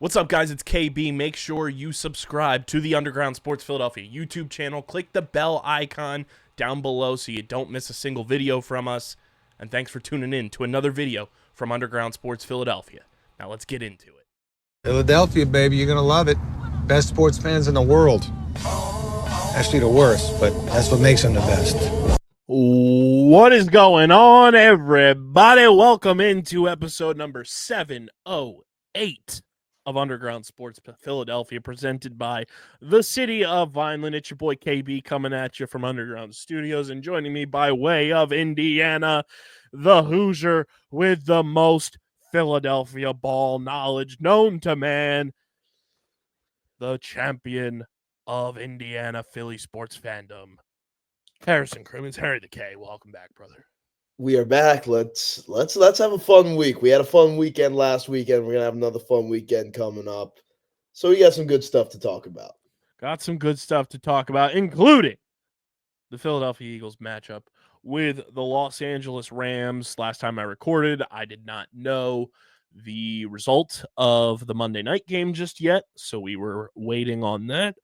What's up, guys? It's KB. Make sure you subscribe to the Underground Sports Philadelphia YouTube channel. Click the bell icon down below so you don't miss a single video from us. And thanks for tuning in to another video from Underground Sports Philadelphia. Now let's get into it. Philadelphia, baby, you're going to love it. Best sports fans in the world. Actually, the worst, but that's what makes them the best. What is going on, everybody? Welcome into episode number 708 of Underground Sports Philadelphia, presented by the City of Vineland. It's your boy KB coming at you from Underground Studios, and joining me by way of Indiana, the Hoosier with the most Philadelphia ball knowledge known to man, the champion of Indiana Philly sports fandom, Harrison Krementz. Harry the K. Welcome back, brother. We are back. Let's have a fun week. We had a fun weekend last weekend. We're gonna have another fun weekend coming up. So we got some good stuff to talk about. Got some good stuff to talk about, including the Philadelphia Eagles matchup with the Los Angeles Rams. Last time I recorded, I did not know the result of the Monday night game just yet, so we were waiting on that.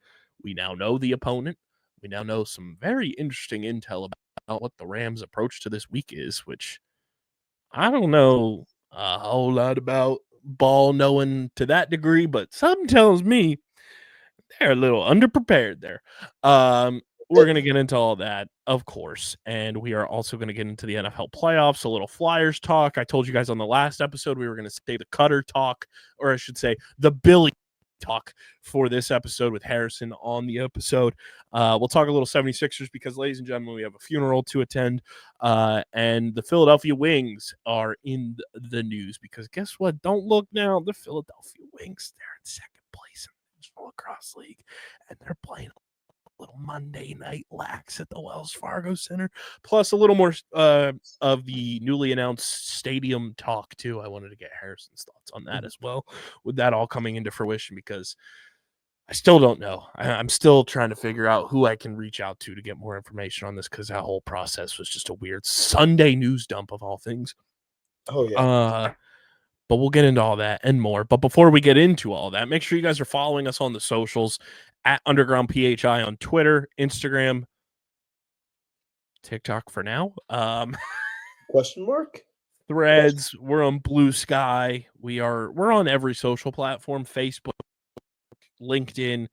We now know the opponent. We now know some very interesting intel about what the Rams' approach to this week is, which I don't know a whole lot about ball knowing to that degree, but something tells me they're a little underprepared there. We're going to get into all that, of course, and we are also going to get into the NFL playoffs, a little Flyers talk. I told you guys on the last episode we were going to say the Cutter talk, or I should say the Billy talk for this episode with Harrison on the episode. We'll talk a little 76ers because, ladies and gentlemen, we have a funeral to attend, and the Philadelphia Wings are in the news because guess what? Don't look now. The Philadelphia Wings, they're in second place in the National Lacrosse League, and they're playing a little Monday night lax at the Wells Fargo Center, plus a little more of the newly announced stadium talk too. I wanted to get Harrison's thoughts on that as well, with that all coming into fruition, because I still don't know. I'm still trying to figure out who I can reach out to get more information on this, because that whole process was just a weird Sunday news dump of all things. Oh yeah. But we'll get into all that and more. But before we get into all that, make sure you guys are following us on the socials at Underground PHI on Twitter, Instagram, TikTok for now. Question mark? Threads. We're on Blue Sky. We're on every social platform, Facebook, LinkedIn.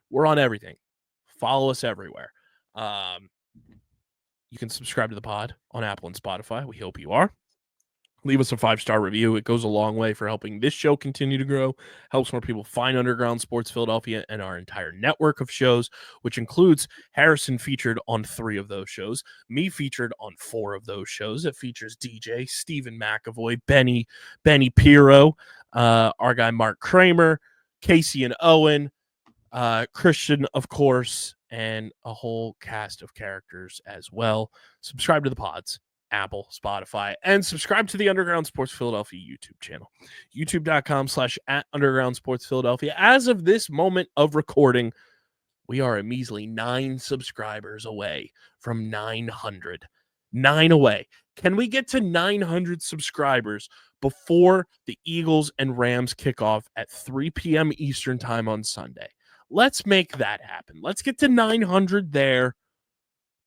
We're on everything. Follow us everywhere. You can subscribe to the pod on Apple and Spotify. We hope you are. Leave us a 5-star review. It goes a long way for helping this show continue to grow, helps more people find Underground Sports Philadelphia and our entire network of shows, which includes Harrison featured on 3 of those shows, me featured on 4 of those shows. It features DJ, Stephen McAvoy, Benny Pirro, our guy Mark Kramer, Casey and Owen, Christian, of course, and a whole cast of characters as well. Subscribe to the pods. Apple, Spotify, and subscribe to the Underground Sports Philadelphia YouTube channel, youtube.com/@Underground Sports Philadelphia. As of this moment of recording, we are a measly 9 subscribers away from 900. 9 away. Can we get to 900 subscribers before the Eagles and Rams kick off at 3 p.m. Eastern time on Sunday? Let's make that happen. Let's get to 900 there,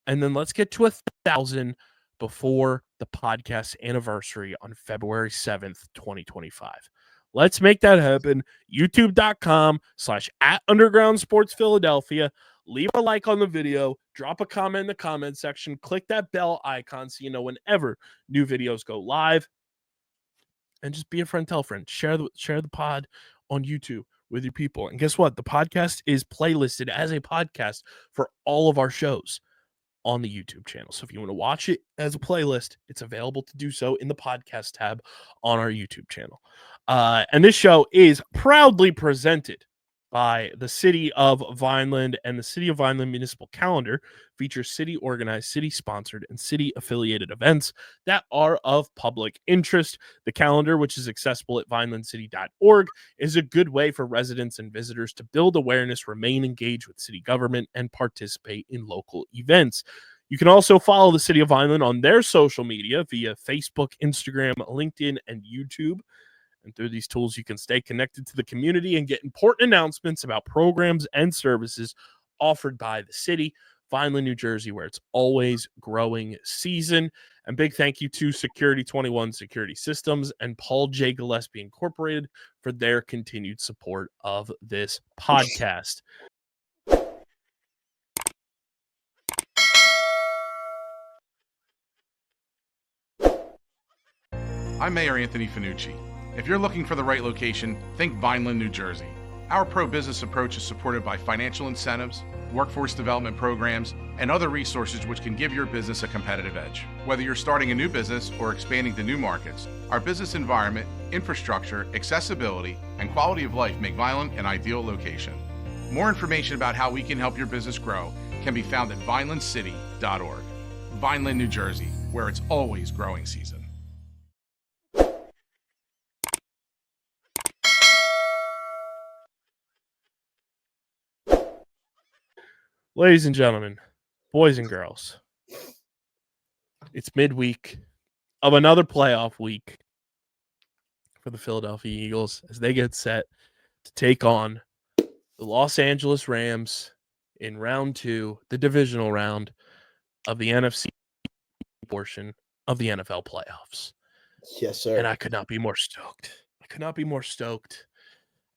and then let's get to 1,000 before the podcast anniversary on February 7th, 2025. Let's make that happen. YouTube.com/@Underground Sports Philadelphia. Leave a like on the video. Drop a comment in the comment section. Click that bell icon so you know whenever new videos go live. And just be a friend, tell a friend. Share the pod on YouTube with your people. And guess what? The podcast is playlisted as a podcast for all of our shows on the YouTube channel. So if you want to watch it as a playlist, it's available to do so in the podcast tab on our YouTube channel. And this show is proudly presented by the City of Vineland, and the City of Vineland Municipal Calendar features city-organized, city-sponsored, and city-affiliated events that are of public interest. The calendar, which is accessible at vinelandcity.org, is a good way for residents and visitors to build awareness, remain engaged with city government, and participate in local events. You can also follow the City of Vineland on their social media via Facebook, Instagram, LinkedIn, and YouTube. And through these tools, you can stay connected to the community and get important announcements about programs and services offered by the city. Vineland, New Jersey, where it's always growing season. And big thank you to Security 21 Security Systems and Paul J. Gillespie Incorporated for their continued support of this podcast. I'm Mayor Anthony Finucci. If you're looking for the right location, think Vineland, New Jersey. Our pro-business approach is supported by financial incentives, workforce development programs, and other resources which can give your business a competitive edge. Whether you're starting a new business or expanding to new markets, our business environment, infrastructure, accessibility, and quality of life make Vineland an ideal location. More information about how we can help your business grow can be found at vinelandcity.org. Vineland, New Jersey, where it's always growing season. Ladies and gentlemen, boys and girls, it's midweek of another playoff week for the Philadelphia Eagles as they get set to take on the Los Angeles Rams in round 2, the divisional round of the NFC portion of the NFL playoffs. Yes, sir. And I could not be more stoked.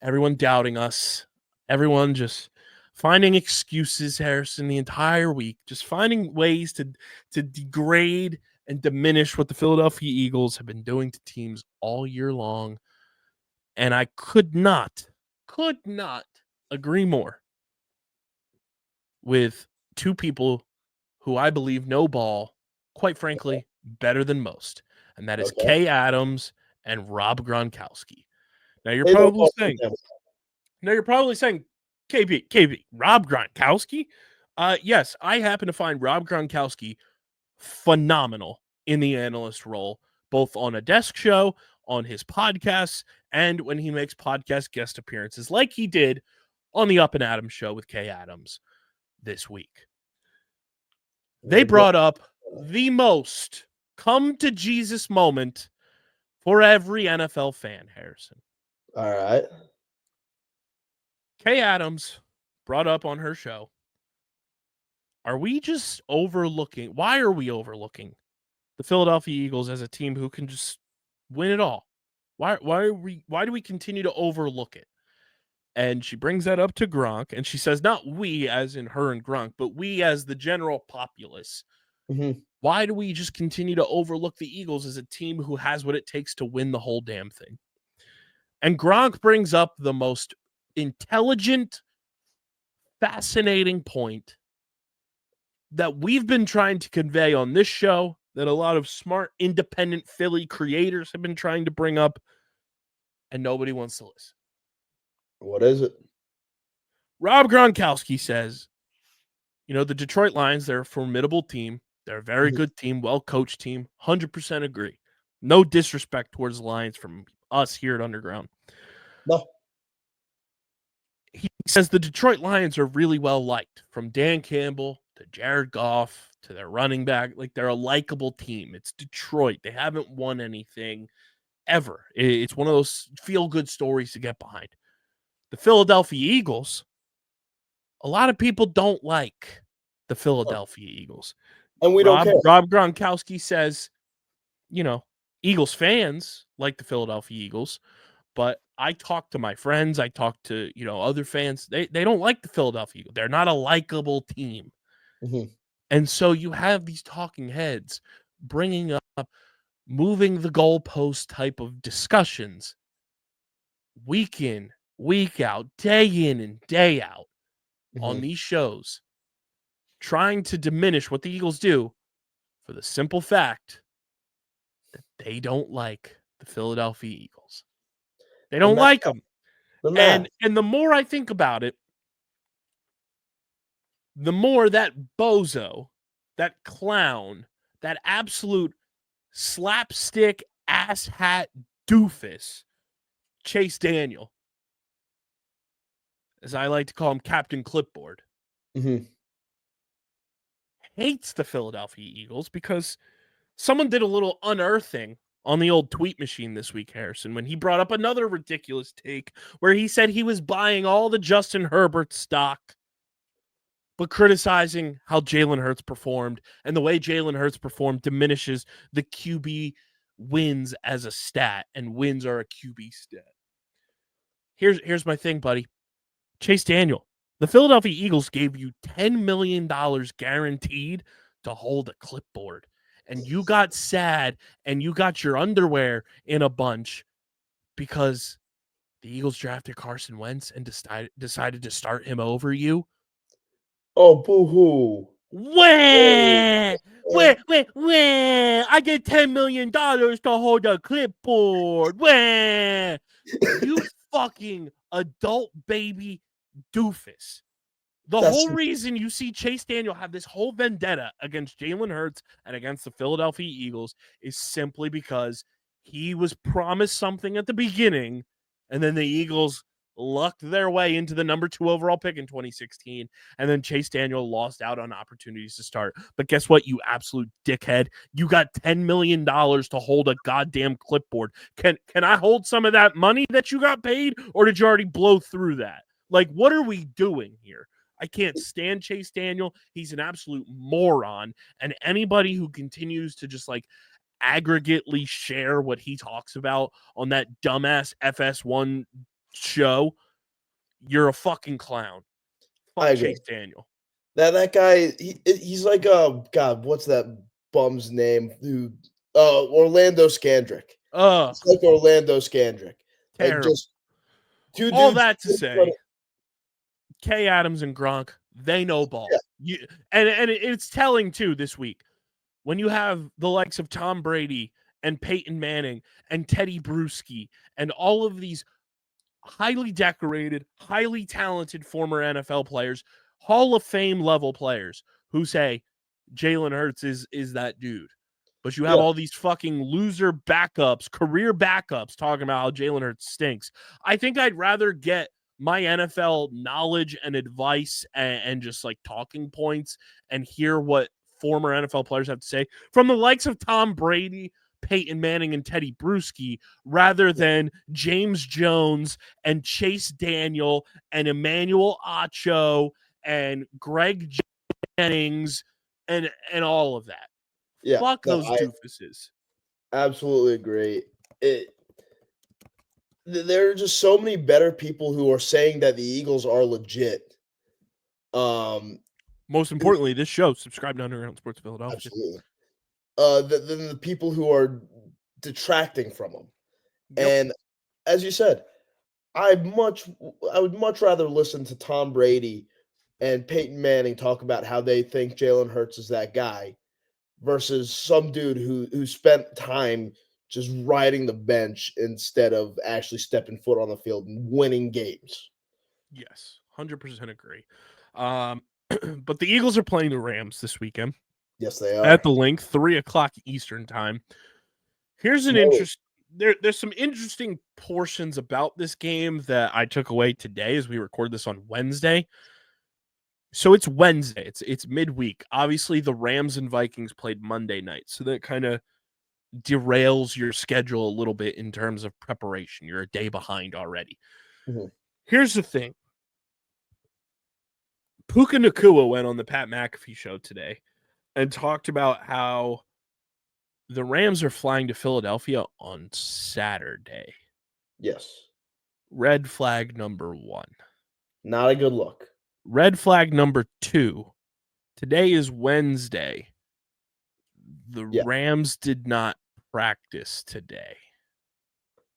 Everyone doubting us. Everyone just finding excuses, Harrison, the entire week. Just finding ways to degrade and diminish what the Philadelphia Eagles have been doing to teams all year long. And I could not agree more with two people who I believe know ball, quite frankly, better than most. And that is Kay Adams and Rob Gronkowski. Now you're probably saying, KB, Rob Gronkowski? Yes, I happen to find Rob Gronkowski phenomenal in the analyst role, both on a desk show, on his podcasts, and when he makes podcast guest appearances, like he did on the Up and Adams show with Kay Adams this week. They brought up the most come to Jesus moment for every NFL fan, Harrison. All right. Kay Adams brought up on her show, why are we overlooking the Philadelphia Eagles as a team who can just win it all? Why do we continue to overlook it? And she brings that up to Gronk, and she says, not we as in her and Gronk, but we as the general populace. Mm-hmm. Why do we just continue to overlook the Eagles as a team who has what it takes to win the whole damn thing? And Gronk brings up the most intelligent, fascinating point that we've been trying to convey on this show, that a lot of smart, independent Philly creators have been trying to bring up, and nobody wants to listen. What is it? Rob Gronkowski says, the Detroit Lions, they're a formidable team. They're a very good team, well-coached team. 100% agree. No disrespect towards the Lions from us here at Underground. No. He says the Detroit Lions are really well-liked, from Dan Campbell to Jared Goff to their running back. Like, they're a likable team. It's Detroit. They haven't won anything ever. It's one of those feel-good stories to get behind. The Philadelphia Eagles, a lot of people don't like the Philadelphia Eagles. And we don't care. Rob Gronkowski says, Eagles fans like the Philadelphia Eagles, but I talk to my friends, I talk to, other fans. They don't like the Philadelphia Eagles. They're not a likable team. Mm-hmm. And so you have these talking heads bringing up moving the goalpost type of discussions week in, week out, day in and day out on these shows, trying to diminish what the Eagles do for the simple fact that they don't like the Philadelphia Eagles. They don't like them. And the more I think about it, the more that bozo, that clown, that absolute slapstick asshat doofus, Chase Daniel, as I like to call him, Captain Clipboard, hates the Philadelphia Eagles because someone did a little unearthing on the old tweet machine this week, Harrison, when he brought up another ridiculous take where he said he was buying all the Justin Herbert stock, but criticizing how Jalen Hurts performed, and the way Jalen Hurts performed diminishes the QB wins as a stat, and wins are a QB stat. Here's my thing, buddy. Chase Daniel, the Philadelphia Eagles gave you $10 million guaranteed to hold a clipboard, and you got sad and you got your underwear in a bunch because the Eagles drafted Carson Wentz and decided to start him over you. Oh, boo-hoo. Wah! I get $10 million to hold a clipboard. Wah! You fucking adult baby doofus. The whole reason you see Chase Daniel have this whole vendetta against Jalen Hurts and against the Philadelphia Eagles is simply because he was promised something at the beginning, and then the Eagles lucked their way into the number 2 overall pick in 2016, and then Chase Daniel lost out on opportunities to start. But guess what, you absolute dickhead? You got $10 million to hold a goddamn clipboard. Can I hold some of that money that you got paid, or did you already blow through that? Like, what are we doing here? I can't stand Chase Daniel. He's an absolute moron. And anybody who continues to just like aggregately share what he talks about on that dumbass FS1 show, you're a fucking clown. Fuck Chase Daniel. That guy, he's like, God, what's that bum's name? Who, Orlando Scandrick. It's like Orlando Scandrick. Terrible. Like just two all dudes that to say, Kay Adams and Gronk, they know ball. Yeah. And it's telling too this week when you have the likes of Tom Brady and Peyton Manning and Teddy Bruschi and all of these highly decorated, highly talented former NFL players, Hall of Fame level players who say Jalen Hurts is that dude. But you have all these fucking loser backups, career backups talking about how Jalen Hurts stinks. I think I'd rather get my NFL knowledge and advice and just like talking points and hear what former NFL players have to say from the likes of Tom Brady, Peyton Manning, and Teddy Bruschi rather than James Jones and Chase Daniel and Emmanuel Acho and Greg Jennings and all of that. Yeah, fuck those doofuses. Absolutely agree. There are just so many better people who are saying that the Eagles are legit. Most importantly, this show, subscribe to Underground Sports Philadelphia. Absolutely. Than the people who are detracting from them. Yep. And as you said, I would much rather listen to Tom Brady and Peyton Manning talk about how they think Jalen Hurts is that guy versus some dude who spent time just riding the bench instead of actually stepping foot on the field and winning games. Yes, 100% agree. But the Eagles are playing the Rams this weekend. Yes, they are. At the link, 3:00 Eastern time. Here's an there's some interesting portions about this game that I took away today as we record this on Wednesday. So it's Wednesday. It's midweek. Obviously, the Rams and Vikings played Monday night, so that kind of derails your schedule a little bit in terms of preparation. You're a day behind already. Mm-hmm. Here's the thing. Puka Nacua went on the Pat McAfee show today and talked about how the Rams are flying to Philadelphia on Saturday. Yes. Red flag number 1. Not a good look. Red flag number 2. Today is Wednesday. The Rams did not practice today.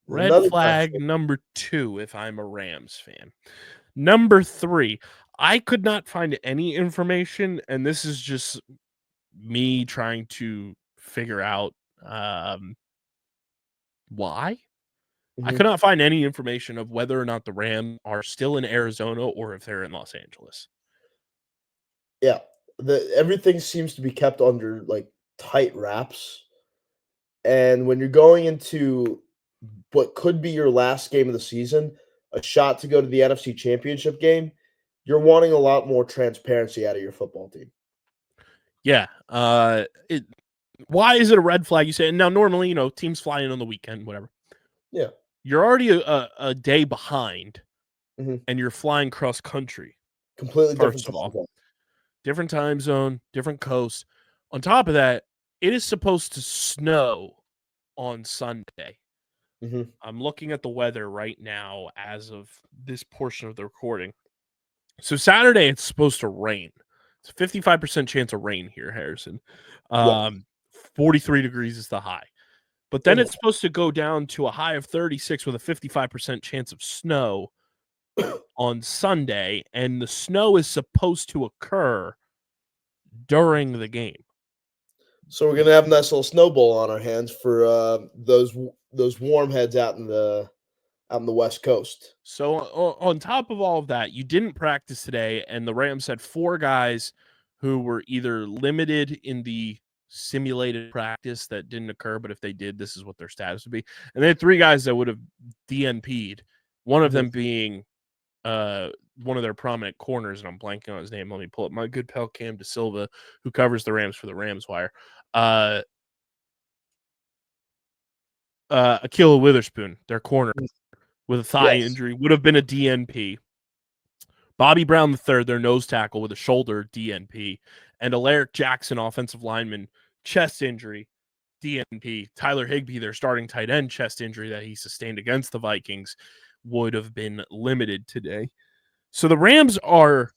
Red flag number 2 if I'm a Rams fan. Number 3, I could not find any information, and this is just me trying to figure out why. I could not find any information of whether or not the Rams are still in Arizona or if they're in Los Angeles. Yeah, everything seems to be kept under like tight wraps. And when you're going into what could be your last game of the season, a shot to go to the NFC Championship game, you're wanting a lot more transparency out of your football team. Yeah, Why is it a red flag? You say, now normally, teams fly in on the weekend, whatever. Yeah. You're already a day behind, Mhm. and you're flying cross country. Completely different First of time all, zone. different time zone, different coast. On top of that, it is supposed to snow on Sunday. Mhm. I'm looking at the weather right now as of this portion of the recording. So Saturday, it's supposed to rain. It's a 55% chance of rain here, Harrison. Yeah. 43 degrees is the high. But then Mhm. it's supposed to go down to a high of 36 with a 55% chance of snow on Sunday, and the snow is supposed to occur during the game. So we're gonna have a nice little snowball on our hands for those warm heads out in the West Coast. So on top of all of that, you didn't practice today, and the Rams had 4 guys who were either limited in the simulated practice that didn't occur, but if they did, this is what their status would be. And they had 3 guys that would have DNP'd, one of Mhm. them being one of their prominent corners, and I'm blanking on his name. Let me pull up my good pal Cam De Silva, who covers the Rams for the Rams Wire. Akila Witherspoon, their corner, with a thigh Yes. injury, would have been a DNP. Bobby Brown III, their nose tackle, with a shoulder DNP, and Alaric Jackson, offensive lineman, chest injury, DNP. Tyler Higbee, their starting tight end, chest injury that he sustained against the Vikings, would have been limited today. So the Rams are,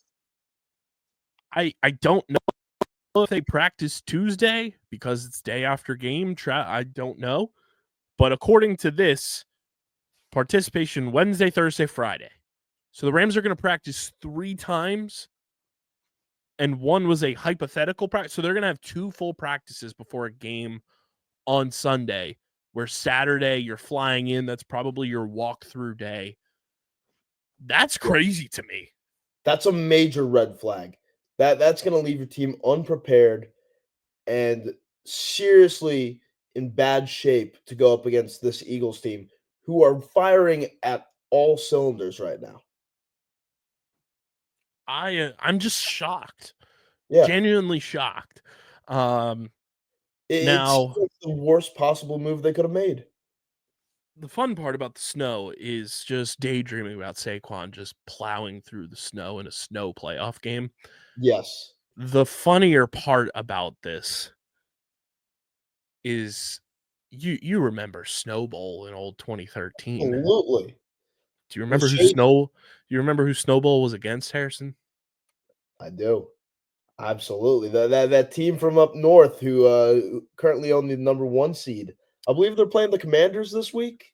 I don't know if they practice Tuesday because it's day after game. I don't know. But according to this, participation Wednesday, Thursday, Friday. So the Rams are going to practice 3 times, and one was a hypothetical practice. So they're going to have 2 full practices before a game on Sunday, where Saturday you're flying in. That's probably your walkthrough day. That's crazy to me. That's a major red flag. That's gonna leave your team unprepared and seriously in bad shape to go up against this Eagles team, who are firing at all cylinders right now. I'm just shocked. Yeah. Genuinely shocked. It seems Now, like the worst possible move they could have made. the fun part about the snow is just daydreaming about Saquon just plowing through the snow in a snow playoff game. Yes. The funnier part about this is you remember Snow Bowl in old 2013. Absolutely. Do you With remember Shades, who Snow Bowl was against, Harrison? I do. Absolutely. That team from up north who currently own the number 1 seed. I believe they're playing the Commanders this week.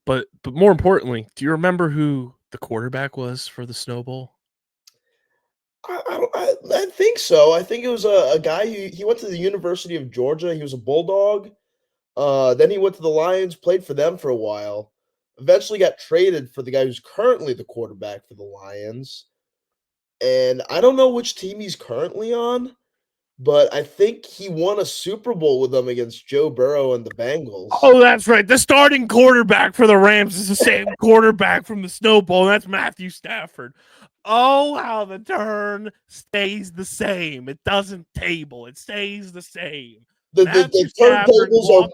But more importantly, do you remember who the quarterback was for the Snow Bowl? I think so. I think it was a guy he went to the University of Georgia. He was a Bulldog. Then he went to the Lions, played for them for a while. Eventually got traded for the guy who's currently the quarterback for the Lions. And I don't know which team he's currently on, but I think he won a Super Bowl with them against Joe Burrow and the Bengals. Oh, that's right. The starting quarterback for the Rams is the same quarterback from the Snow Bowl. That's Matthew Stafford. Oh, how the turn stays the same. It doesn't table. It stays the same. Matthew The Stafford turntables are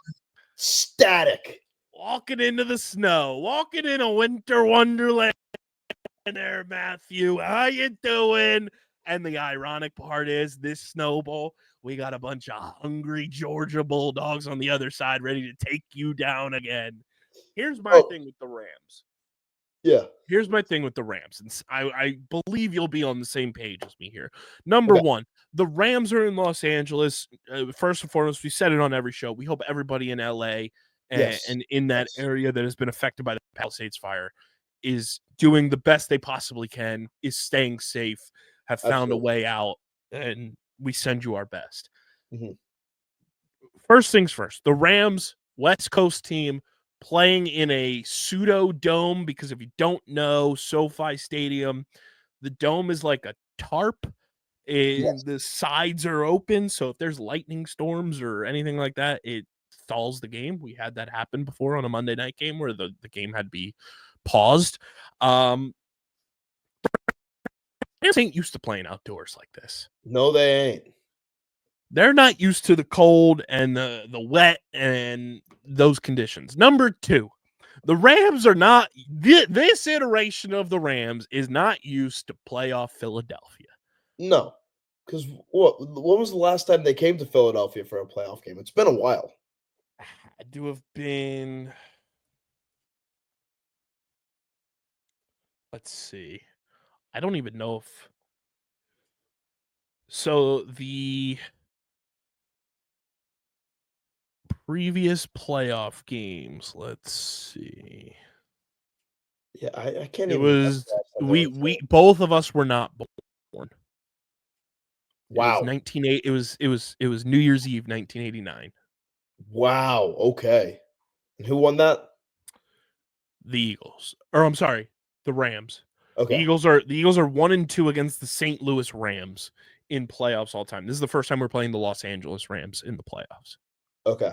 static. walking into the snow, walking in a winter wonderland there, Matthew. How you doing? And the ironic part is this Snow Bowl, we got a bunch of hungry Georgia Bulldogs on the other side ready to take you down again. Here's my thing with the Rams. Yeah. Here's my thing with the Rams. And I believe you'll be on the same page as me here. Number Okay. one, the Rams are in Los Angeles. First and foremost, we said it on every show. We hope everybody in LA Yes. and in that Yes. area that has been affected by the Palisades fire is doing the best they possibly can, is staying safe, have found a Absolutely. way out, and we send you our best. Mhm. First things first, the Rams, West Coast team, playing in a pseudo dome, because if you don't know, SoFi Stadium, the dome is like a tarp and Yes. the sides are open. So if there's lightning storms or anything like that, it stalls the game. We had that happen before on a Monday night game where the game had to be paused. Rams ain't used to playing outdoors like this. No, they ain't. They're not used to the cold and the wet and those conditions. Number two, the Rams are not, this iteration of the Rams is not used to playoff Philadelphia. No, because when was the last time they came to Philadelphia for a playoff game? It's been a while. Had to have been, let's see. I don't even know if, so the previous playoff games, let's see. Yeah, I can't It even. was, we both of us were not born. Wow. It was New Year's Eve 1989. Wow. Okay. And who won that? The Eagles. Or I'm sorry, the Rams. Okay. The Eagles are 1-2 against the St. Louis Rams in playoffs all time. This is the first time we're playing the Los Angeles Rams in the playoffs. Okay.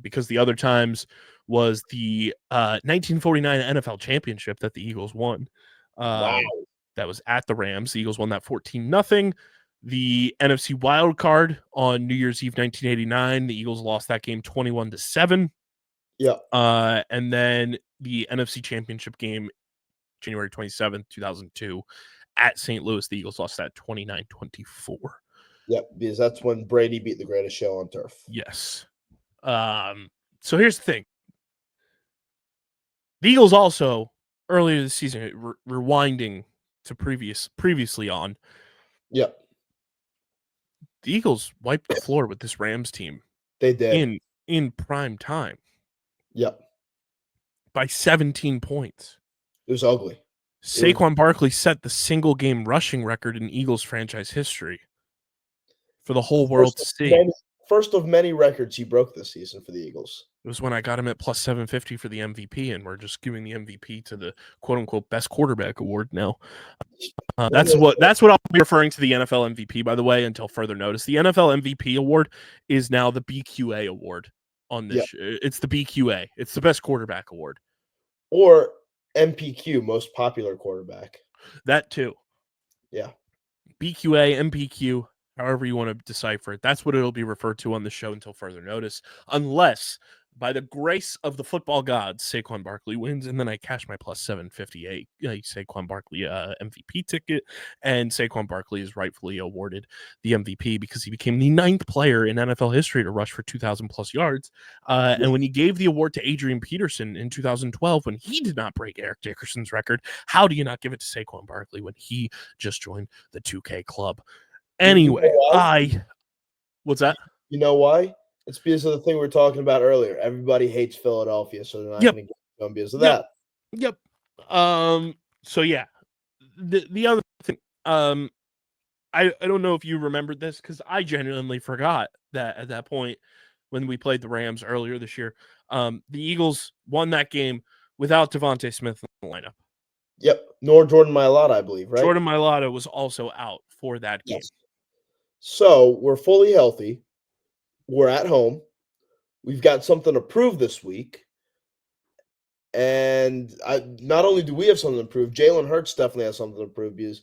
Because the other times was the 1949 NFL Championship that the Eagles won. Wow. That was at the Rams. The Eagles won that 14-0. The NFC wild card on New Year's Eve 1989, the Eagles lost that game 21-7. Yeah. And then the NFC Championship game, January 27th, 2002, at St. Louis, the Eagles lost that 29-24. Yep, because that's when Brady beat the greatest show on turf. Yes. So here's the thing. The Eagles also, earlier this season, rewinding to previously on, Yep. the Eagles wiped the floor with this Rams team. They did. In prime time. Yep. By 17 points. It was ugly. Saquon Barkley set the single game rushing record in Eagles franchise history for the whole world to see. First of many records he broke this season for the Eagles. It was when I got him at plus 750 for the MVP, and we're just giving the MVP to the quote unquote best quarterback award now. That's what I'll be referring to the NFL MVP, by the way, until further notice. The NFL MVP award is now the BQA award on this. Yep. It's the BQA. It's the best quarterback award. Or MPQ, most popular quarterback. That too. Yeah. BQA, MPQ, however you want to decipher it. That's what it'll be referred to on the show until further notice. Unless, by the grace of the football gods, Saquon Barkley wins, and then I cash my plus 758 Saquon Barkley MVP ticket, and Saquon Barkley is rightfully awarded the MVP because he became the 9th player in NFL history to rush for 2,000 plus yards. And when he gave the award to Adrian Peterson in 2012, when he did not break Eric Dickerson's record, how do you not give it to Saquon Barkley when he just joined the 2K club? Anyway, what's that? You know why? It's because of the thing we were talking about earlier. Everybody hates Philadelphia, so they're not going to get them because of that. Yep. So yeah, the other thing, I don't know if you remembered this because I genuinely forgot that at that point when we played the Rams earlier this year, the Eagles won that game without Devontae Smith in the lineup. Yep. Nor Jordan Mailata, I believe, right? Jordan Mailata was also out for that game. Yes. So we're fully healthy. We're at home. We've got something to prove this week. And not only do we have something to prove, Jalen Hurts definitely has something to prove because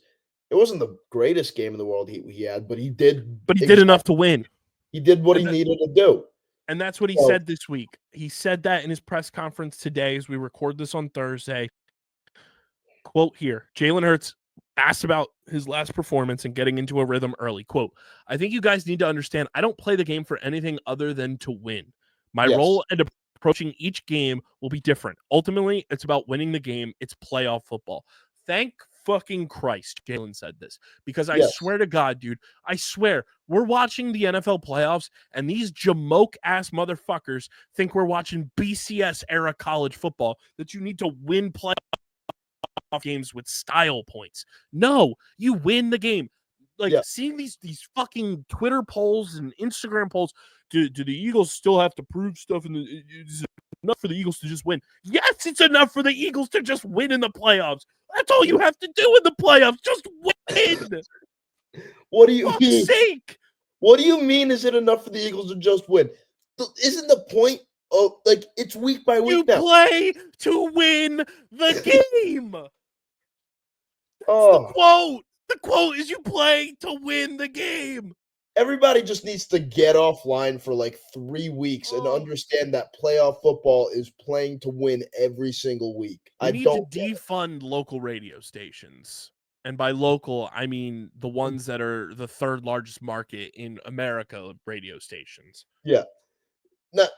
it wasn't the greatest game in the world he had, but he did. But he did enough to win. He did what he needed to do. And that's what he said this week. He said that in his press conference today as we record this on Thursday. Quote here, Jalen Hurts asked about his last performance and getting into a rhythm early. Quote, I think you guys need to understand I don't play the game for anything other than to win. My role and approaching each game will be different. Ultimately, it's about winning the game. It's playoff football. Thank fucking Christ, Jalen said this. Because I swear to God, dude, I swear, we're watching the NFL playoffs and these jamoke-ass motherfuckers think we're watching BCS-era college football, that you need to win playoff games with style points. No, you win the game. Seeing these fucking Twitter polls and Instagram polls, do the Eagles still have to prove stuff? And is it enough for the Eagles to just win? Yes, it's enough for the Eagles to just win in the playoffs. That's all you have to do in the playoffs. Just win. What do you mean? Sake. What do you mean? Is it enough for the Eagles to just win? Isn't the point? Oh, it's week by week now. You play to win the game. Oh, the quote. The quote is you play to win the game. Everybody just needs to get offline for like 3 weeks and understand that playoff football is playing to win every single week. We I need to don't get it. defund local radio stations. And by local, I mean the ones that are the third largest market in America radio stations. Yeah. Not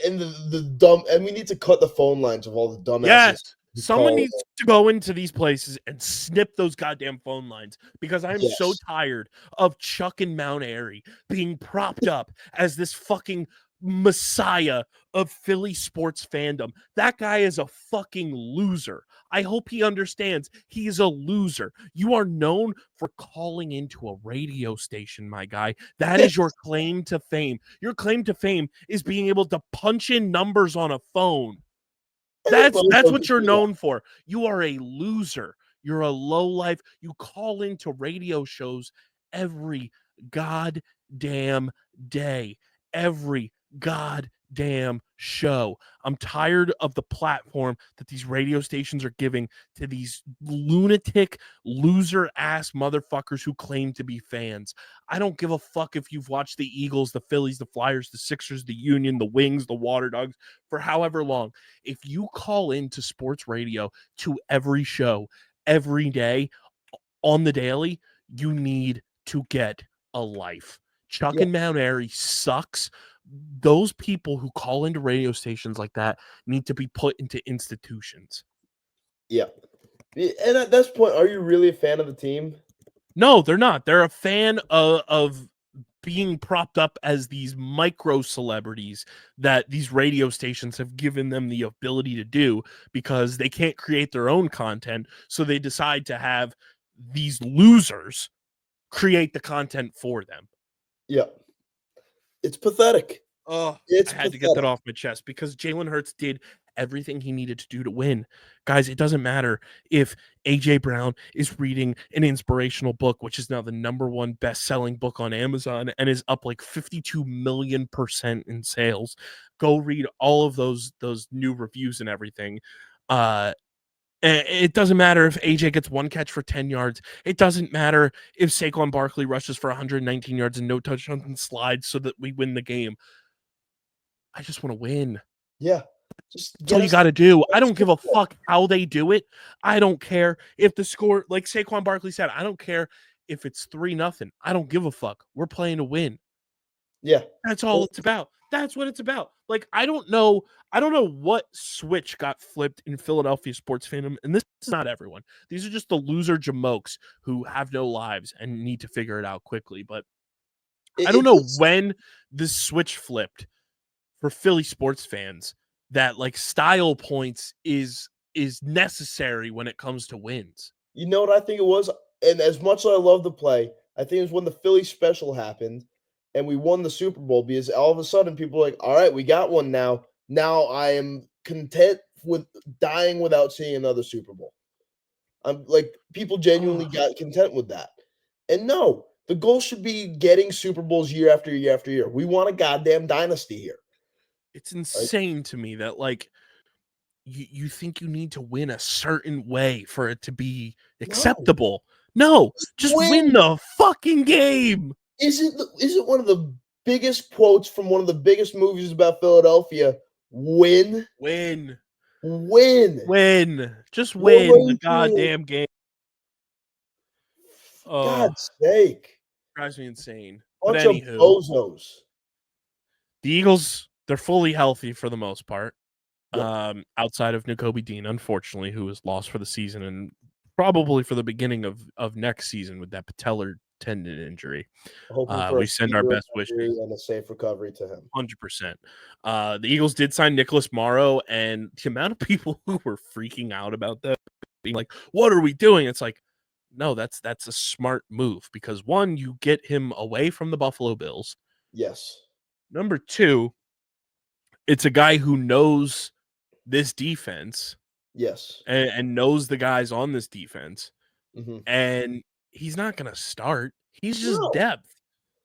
and the dumb and we need to cut the phone lines of all the dumbasses Yes. who Someone call needs to go into these places and snip those goddamn phone lines because I'm so Yes. tired of Chuck and Mount Airy being propped up as this fucking messiah of Philly sports fandom. That guy is a fucking loser. I hope he understands he is a loser. You are known for calling into a radio station, my guy. That is your claim to fame. Your claim to fame is being able to punch in numbers on a phone. That's what you're known for. You are a loser. You're a low life. You call into radio shows every goddamn day. Every goddamn show. I'm tired of the platform that these radio stations are giving to these lunatic, loser ass motherfuckers who claim to be fans. I don't give a fuck if you've watched the Eagles, the Phillies, the Flyers, the Sixers, the Union, the Wings, the Water Dogs for however long. If you call into sports radio to every show, every day, on the daily, you need to get a life. Chuck and Mount Airy sucks. Those people who call into radio stations like that need to be put into institutions. Yeah. And at this point, are you really a fan of the team? No, they're not. They're a fan of being propped up as these micro celebrities that these radio stations have given them the ability to do because they can't create their own content. So they decide to have these losers create the content for them. Yeah. It's pathetic. Oh, It's I had to get that off my chest because Jalen Hurts did everything he needed to do to win. Guys, it doesn't matter if AJ Brown is reading an inspirational book, which is now the #1 best-selling book on Amazon and is up like 52 million% in sales. Go read all of those new reviews and everything. It doesn't matter if AJ gets one catch for 10 yards. It doesn't matter if Saquon Barkley rushes for 119 yards and no touchdowns and slides so that we win the game. I just want to win. Yeah. That's all you got to do. I don't give a fuck how they do it. I don't care if the score, like Saquon Barkley said, I don't care if it's 3-0. I don't give a fuck. We're playing to win. Yeah. That's all it's about. That's what it's about. Like, I don't know what switch got flipped in Philadelphia sports fandom. And this is not everyone. These are just the loser jamokes who have no lives and need to figure it out quickly. But I don't know when this switch flipped for Philly sports fans that like style points is necessary when it comes to wins. You know what I think it was? And as much as I love the play, I think it was when the Philly special happened and we won the Super Bowl because all of a sudden people were like, all right, we got one now. Now I am content with dying without seeing another Super Bowl. I'm like, people genuinely got content with that. And no, the goal should be getting Super Bowls year after year after year. We want a goddamn dynasty here. It's insane to me that like you think you need to win a certain way for it to be acceptable. No, just win the fucking game. Isn't one of the biggest quotes from one of the biggest movies about Philadelphia? Win. Just win the goddamn game. God's sake. Drives me insane. Bunch But anywho, of bozos. The Eagles, they're fully healthy for the most part. Yep. Outside of Nakobe Dean, unfortunately, who was lost for the season and probably for the beginning of next season with that patellar tendon injury. We send our best wishes and a safe recovery to him. 100%. The Eagles did sign Nicholas Morrow, and the amount of people who were freaking out about that, being like, "What are we doing?" It's like, no, that's a smart move because one, you get him away from the Buffalo Bills. Yes. Number two, it's a guy who knows this defense. Yes. And knows the guys on this defense. Mm-hmm. And he's not going to start. He's just depth.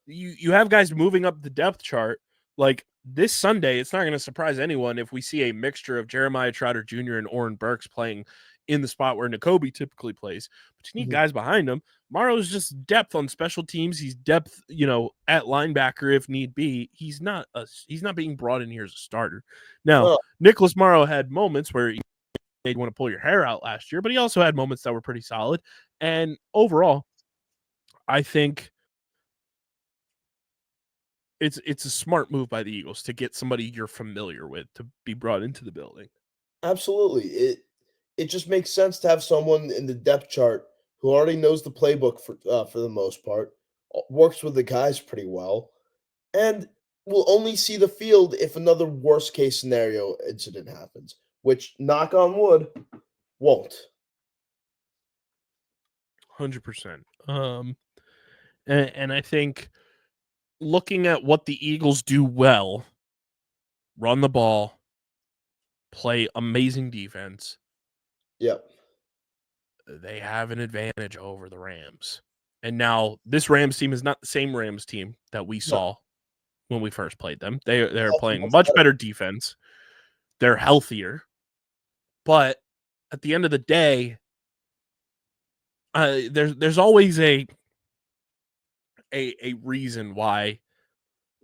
You have guys moving up the depth chart. Like this Sunday, it's not going to surprise anyone if we see a mixture of Jeremiah Trotter Jr. and Oren Burks playing in the spot where Nakobe typically plays, but you need guys behind him. Morrow's just depth on special teams. He's depth, at linebacker if need be. He's not being brought in here as a starter. Now, Nicholas Morrow had moments where they'd want to pull your hair out last year, but he also had moments that were pretty solid. And overall, I think it's a smart move by the Eagles to get somebody you're familiar with to be brought into the building. Absolutely. It just makes sense to have someone in the depth chart who already knows the playbook for the most part, works with the guys pretty well, and will only see the field if another worst case scenario incident happens, which, knock on wood, won't. 100%. And I think looking at what the Eagles do well, run the ball, play amazing defense. Yep. They have an advantage over the Rams. And now this Rams team is not the same Rams team that we saw when we first played them. They're playing much better defense. They're healthier. But at the end of the day, there's always a reason why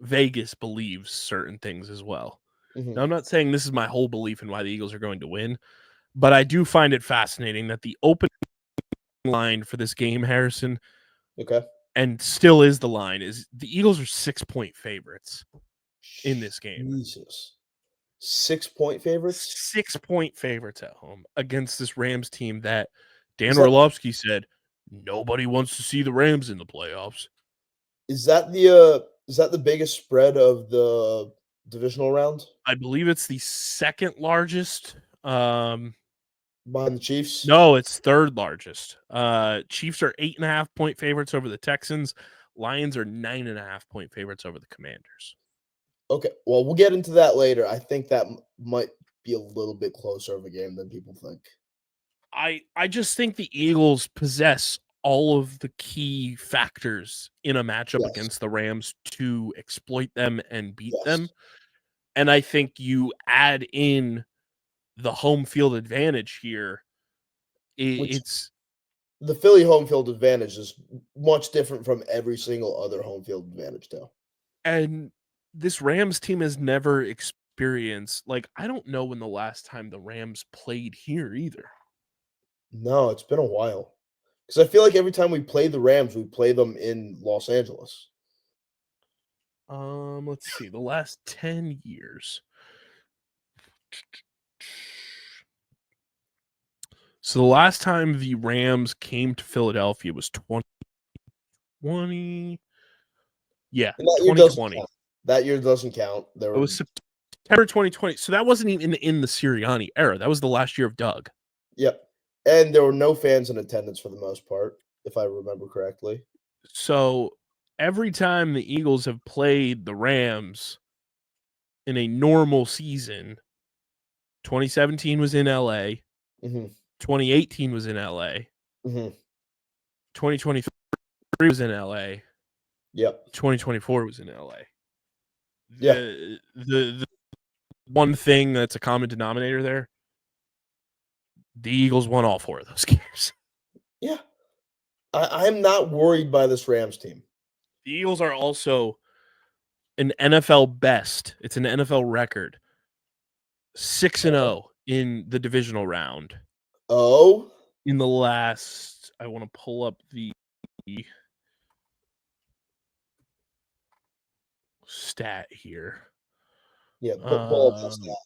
Vegas believes certain things as well. Now, I'm not saying this is my whole belief in why the Eagles are going to win, but I do find it fascinating that the opening line for this game, Harrison, and still is the line, is the Eagles are 6-point favorites in this game. Jesus. 6-point favorites? 6-point favorites at home against this Rams team that Dan Orlovsky said nobody wants to see the Rams in the playoffs. Is that the biggest spread of the divisional round? I believe it's the second largest. Behind the Chiefs? No, it's third largest. Chiefs are 8.5-point favorites over the Texans. Lions are 9.5-point favorites over the Commanders. Okay, well, we'll get into that later. I think that might be a little bit closer of a game than people think. I just think the Eagles possess all of the key factors in a matchup against the Rams to exploit them and beat them. And I think you add in the home field advantage here. It's the Philly home field advantage is much different from every single other home field advantage, though. And this Rams team has never experienced, I don't know when the last time the Rams played here either. No, it's been a while. Because I feel like every time we play the Rams, we play them in Los Angeles. Let's see, the last 10 years. So the last time the Rams came to Philadelphia was 2020. Yeah, 2020. That year doesn't count. It was September 2020. So that wasn't even in the Sirianni era. That was the last year of Doug. Yep. And there were no fans in attendance for the most part, if I remember correctly. So every time the Eagles have played the Rams in a normal season, 2017 was in LA. 2018 was in LA. 2023 was in LA. Yep. 2024 was in LA. Yeah. The one thing that's a common denominator there, the Eagles won all 4 of those games. Yeah. I'm not worried by this Rams team. The Eagles are also an NFL best. It's an NFL record. 6-0 in the divisional round. Oh? In the last, I want to pull up the stat here. Yeah, pull up the stat.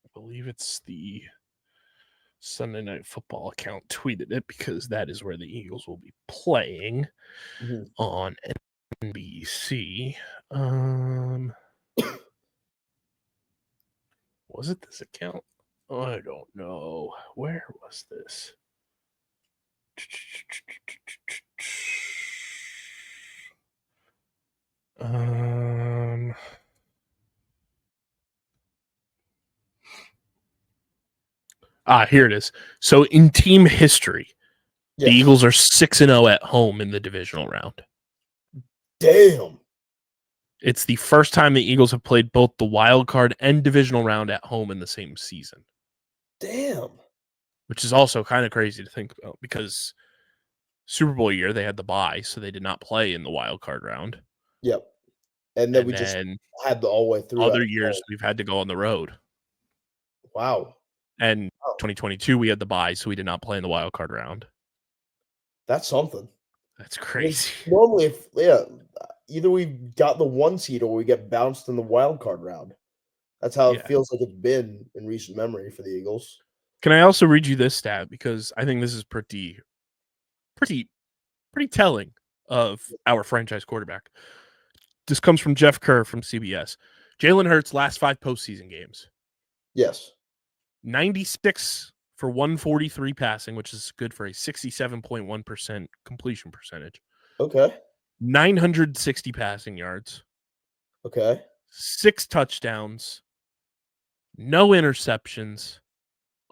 I believe it's the Sunday Night Football account tweeted it because that is where the Eagles will be playing on NBC. Was it this account? I don't know. Where was this? Here it is. So in team history, the Eagles are 6-0 at home in the divisional round. Damn. It's the first time the Eagles have played both the wild card and divisional round at home in the same season. Damn. which is also kind of crazy to think about because Super Bowl year they had the bye, so they did not play in the wild card round. Yep. And then And we just then had the all the way through. other years we've had to go on the road. Wow. And Wow. 2022 we had the bye, so we did not play in the wild card round. That's something. That's crazy. Normally, either we got the 1 seed or we get bounced in the wild card round. That's how it feels like it's been in recent memory for the Eagles. Can I also read you this stat because I think this is pretty telling of our franchise quarterback. This comes from Jeff Kerr from CBS. Jalen Hurts' last 5 postseason games. Yes. 96 for 143 passing, which is good for a 67.1% completion percentage. Okay. 960 passing yards. Okay. 6 touchdowns. No interceptions.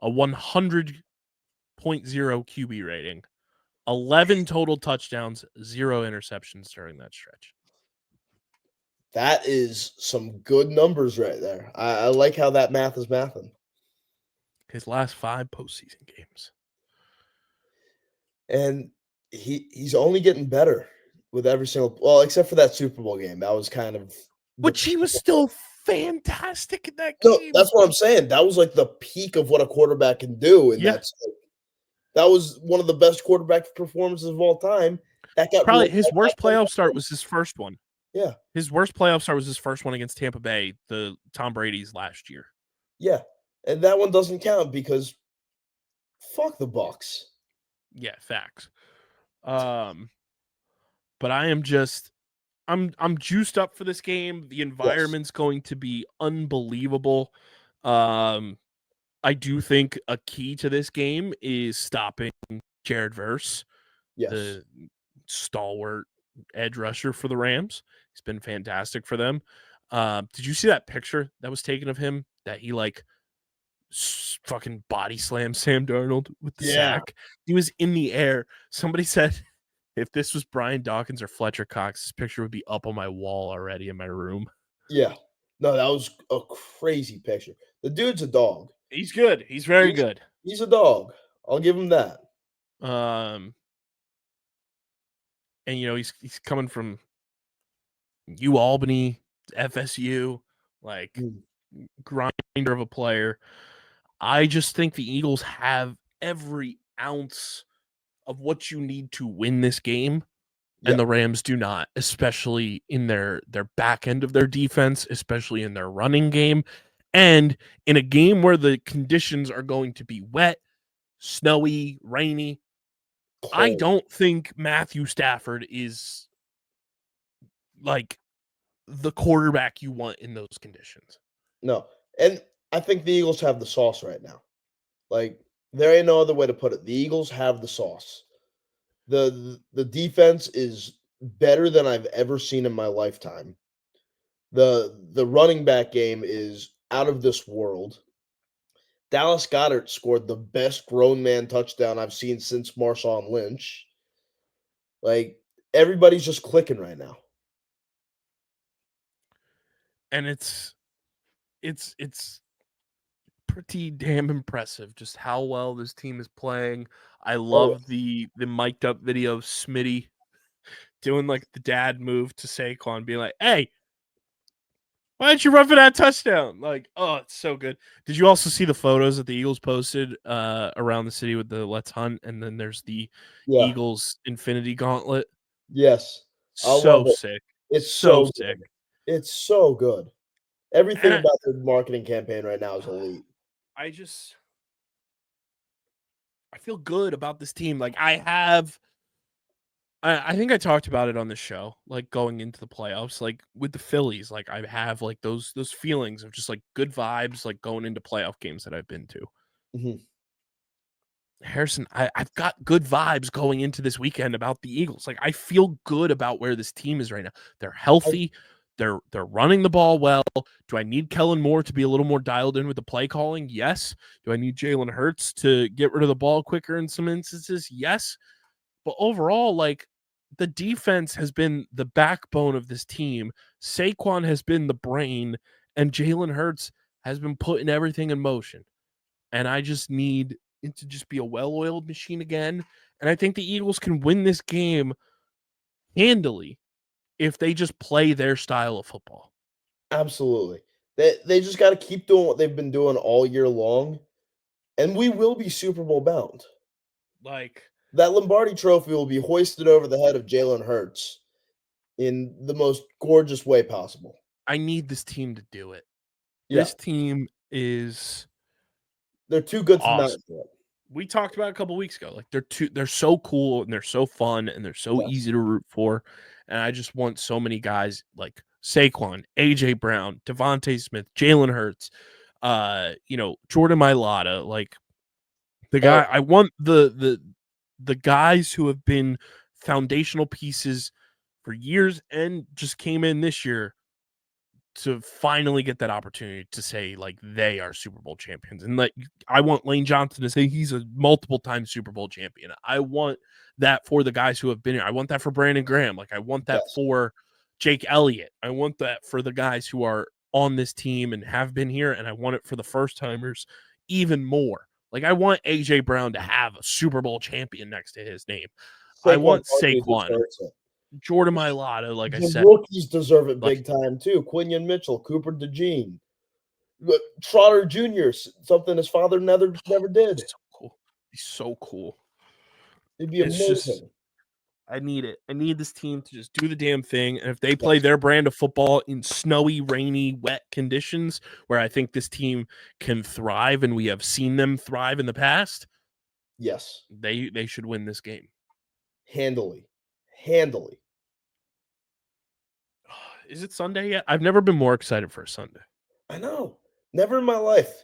A 100.0 QB rating. 11 total touchdowns, 0 interceptions during that stretch. That is some good numbers right there. I like how that math is mathing. His last 5 postseason games. And he's only getting better with every single except for that Super Bowl game. That was kind of Which he was still fantastic in that game. No, that's what I'm saying. That was like the peak of what a quarterback can do, and that was one of the best quarterback performances of all time. That got probably his worst playoff start was his first one. Yeah. His worst playoff start was his first one against Tampa Bay, the Tom Brady's last year. Yeah. And that one doesn't count because fuck the Bucs. Yeah, facts. But I am just I'm juiced up for this game. The environment's going to be unbelievable. I do think a key to this game is stopping Jared Verse, the stalwart edge rusher for the Rams. He's been fantastic for them. Did you see that picture that was taken of him that he fucking body slammed Sam Darnold with the sack? He was in the air. Somebody said if this was Brian Dawkins or Fletcher Cox, this picture would be up on my wall already in my room. Yeah. No, that was a crazy picture. The dude's a dog. He's good. He's very good. He's a dog. I'll give him that. And he's coming from UAlbany, FSU, grinder of a player. I just think the Eagles have every ounce of what you need to win this game, and the Rams do not, especially in their back end of their defense, especially in their running game, and in a game where the conditions are going to be wet, snowy, rainy. Cold. I don't think Matthew Stafford is the quarterback you want in those conditions. No. And I think the Eagles have the sauce right now. There ain't no other way to put it. The Eagles have the sauce. The defense is better than I've ever seen in my lifetime. The running back game is out of this world. Dallas Goedert scored the best grown man touchdown I've seen since Marshawn Lynch. Everybody's just clicking right now. And it's pretty damn impressive just how well this team is playing. I love the mic'd up video of Smitty doing the dad move to Saquon, being like, "Hey, why didn't you run for that touchdown?" It's so good. Did you also see the photos that the Eagles posted around the city with the Let's Hunt, and then there's the Eagles Infinity Gauntlet? Yes. So sick. It's so sick. It's so good. Everything about the marketing campaign right now is elite. I feel good about this team. I think I talked about it on the show, going into the playoffs, with the Phillies, I have those feelings of just good vibes, going into playoff games that I've been to. Mm-hmm. Harrison, I've got good vibes going into this weekend about the Eagles. I feel good about where this team is right now. They're healthy. They're running the ball well. Do I need Kellen Moore to be a little more dialed in with the play calling? Yes. Do I need Jalen Hurts to get rid of the ball quicker in some instances? Yes. But overall, the defense has been the backbone of this team. Saquon has been the brain, and Jalen Hurts has been putting everything in motion. and I just need it to just be a well-oiled machine again. And I think the Eagles can win this game handily if they just play their style of football. Absolutely. They just got to keep doing what they've been doing all year long, and we will be Super Bowl bound. Like, That Lombardi Trophy will be hoisted over the head of Jalen Hurts in the most gorgeous way possible. I need this team to do it. Yeah, This team is they're too good to not awesome. do it. We talked about it a couple weeks ago. Like, they're so cool and they're so fun and they're so Yes. easy to root for. And I just want so many guys like Saquon, AJ Brown, Devontae Smith, Jalen Hurts, Jordan Mailata, like the guy. I want the guys who have been foundational pieces for years and just came in this year to finally get that opportunity to say like they are Super Bowl champions. And like I want Lane Johnson to say he's a multiple time Super Bowl champion. I want that for the guys who have been here. I want that for Brandon Graham. Like I want that Yes. for Jake Elliott. I want that for the guys who are on this team and have been here. And I want it for the first timers even more. Like I want AJ Brown to have a Super Bowl champion next to his name. I want Saquon, Jordan Mailata, like I The said. rookies deserve it Like- big time too. Quinion Mitchell, Cooper DeJean, Trotter Jr., something his father never did. So cool. He's so cool. It'd be It's amazing. just I need it. I need this team to just do the damn thing. And if they play their brand of football in snowy, rainy, wet conditions, where I think this team can thrive, and we have seen them thrive in the past, Yes, they should win this game. handily. Is it Sunday yet? I've never been more excited for a Sunday. I know. Never in my life.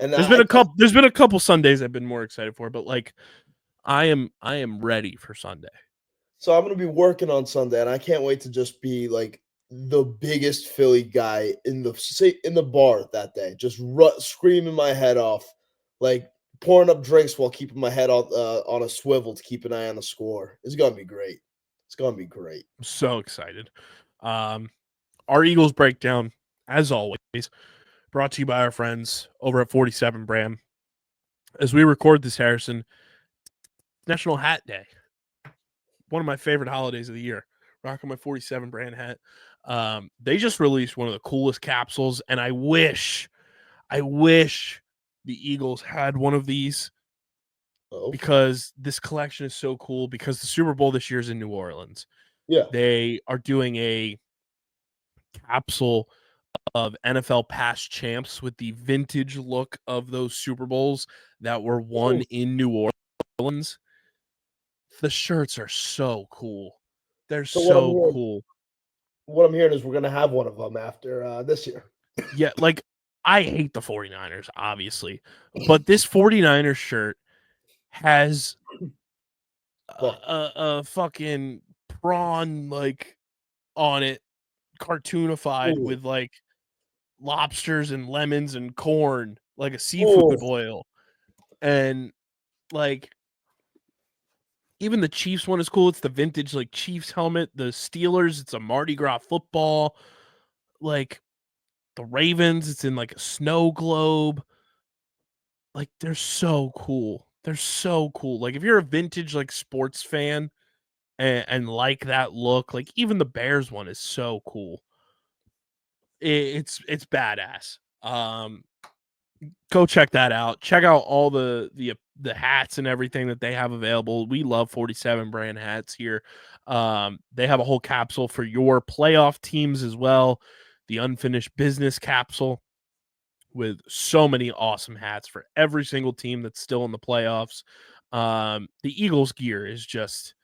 And There's been a couple Sundays I've been more excited for, but like I am ready for Sunday. So I'm going to be working on Sunday, and I can't wait to just be like the biggest Philly guy in the bar that day, just screaming my head off, like pouring up drinks while keeping my head on a swivel to keep an eye on the score. It's going to be great. I'm so excited. Our Eagles breakdown, as always, brought to you by our friends over at 47 Brand. As we record this, Harrison, National Hat Day. One of my favorite holidays of the year. Rocking my 47 Brand hat. They just released one of the coolest capsules, and I wish the Eagles had one of these because this collection is so cool. Because the Super Bowl this year is in New Orleans. Yeah, they are doing a capsule of NFL past champs with the vintage look of those Super Bowls that were won in New Orleans. The shirts are so cool. They're so cool. What I'm hearing is we're going to have one of them after this year. Yeah, like I hate the 49ers, obviously, but this 49ers shirt has a fucking prawn like on it, cartoonified with like lobsters and lemons and corn, like a seafood boil. And like even the Chiefs one is cool. It's the vintage like Chiefs helmet. The Steelers, it's a Mardi Gras football. Like the Ravens, it's in like a snow globe. Like they're so cool. They're so cool. Like if you're a vintage like sports fan and like that look, like even the Bears one is so cool. It's badass. Go check that out. Check out all the hats and everything that they have available. We love 47 Brand hats here. They have a whole capsule for your playoff teams as well. The unfinished business capsule with so many awesome hats for every single team that's still in the playoffs. The Eagles gear is just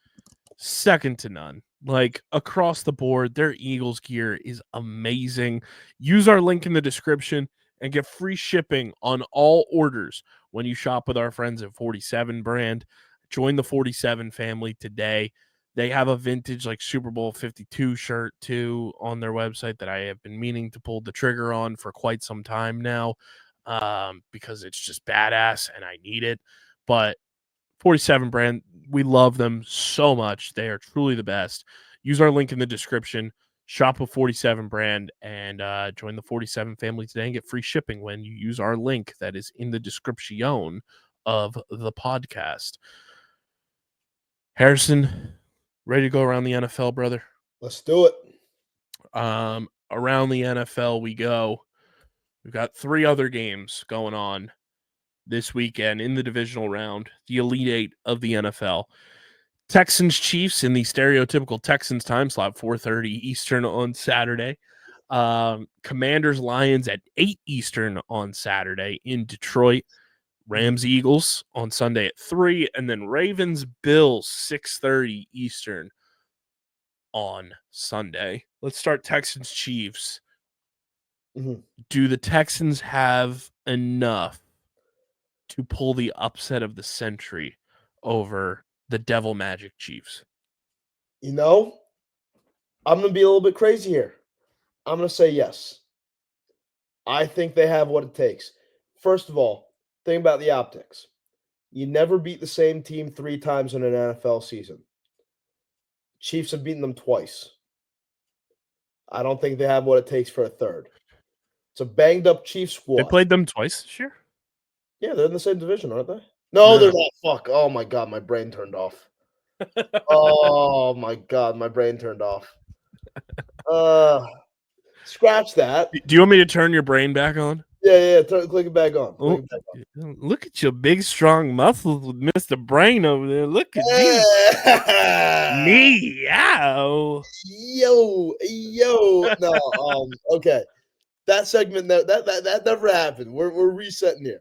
second to none. Like across the board, their Eagles gear is amazing. Use our link in the description and get free shipping on all orders when you shop with our friends at 47 Brand. Join the 47 family today. They have a vintage like Super Bowl 52 shirt too on their website that I have been meaning to pull the trigger on for quite some time now because it's just badass and I need it. But 47 Brand, we love them so much. They are truly the best. Use our link in the description. Shop a 47 brand and join the 47 family today and get free shipping when you use our link that is in the description of the podcast. Harrison, ready to go around the NFL, brother? Let's do it. Around the NFL we go. We've got 3 other games going on this weekend in the divisional round, the Elite Eight of the NFL. Texans Chiefs in the stereotypical Texans time slot, 4:30 Eastern on Saturday. Commanders Lions at 8 Eastern on Saturday in Detroit. Rams Eagles on Sunday at 3, and then Ravens Bills 6:30 Eastern on Sunday. Let's start Texans Chiefs. Do the Texans have enough to pull the upset of the century over the Devil Magic Chiefs? You know, I'm going to be a little bit crazy here. I'm going to say yes. I think they have what it takes. First of all, think about the optics. You never beat the same team 3 times in an NFL season. Chiefs have beaten them twice. I don't think they have what it takes for a third. It's a banged-up Chiefs squad. They played them twice this year? Yeah, they're in the same division, aren't they? No, they're not. Fuck. Oh, my God, my brain turned off. Oh, my God, my brain turned off. Scratch that. Do you want me to turn your brain back on? Yeah. Click it back on. Click it back on. Look at your big, strong muscles with Mr. Brain over there. Look at me. Meow. Yo. No. Okay. That segment that never happened. We're resetting here.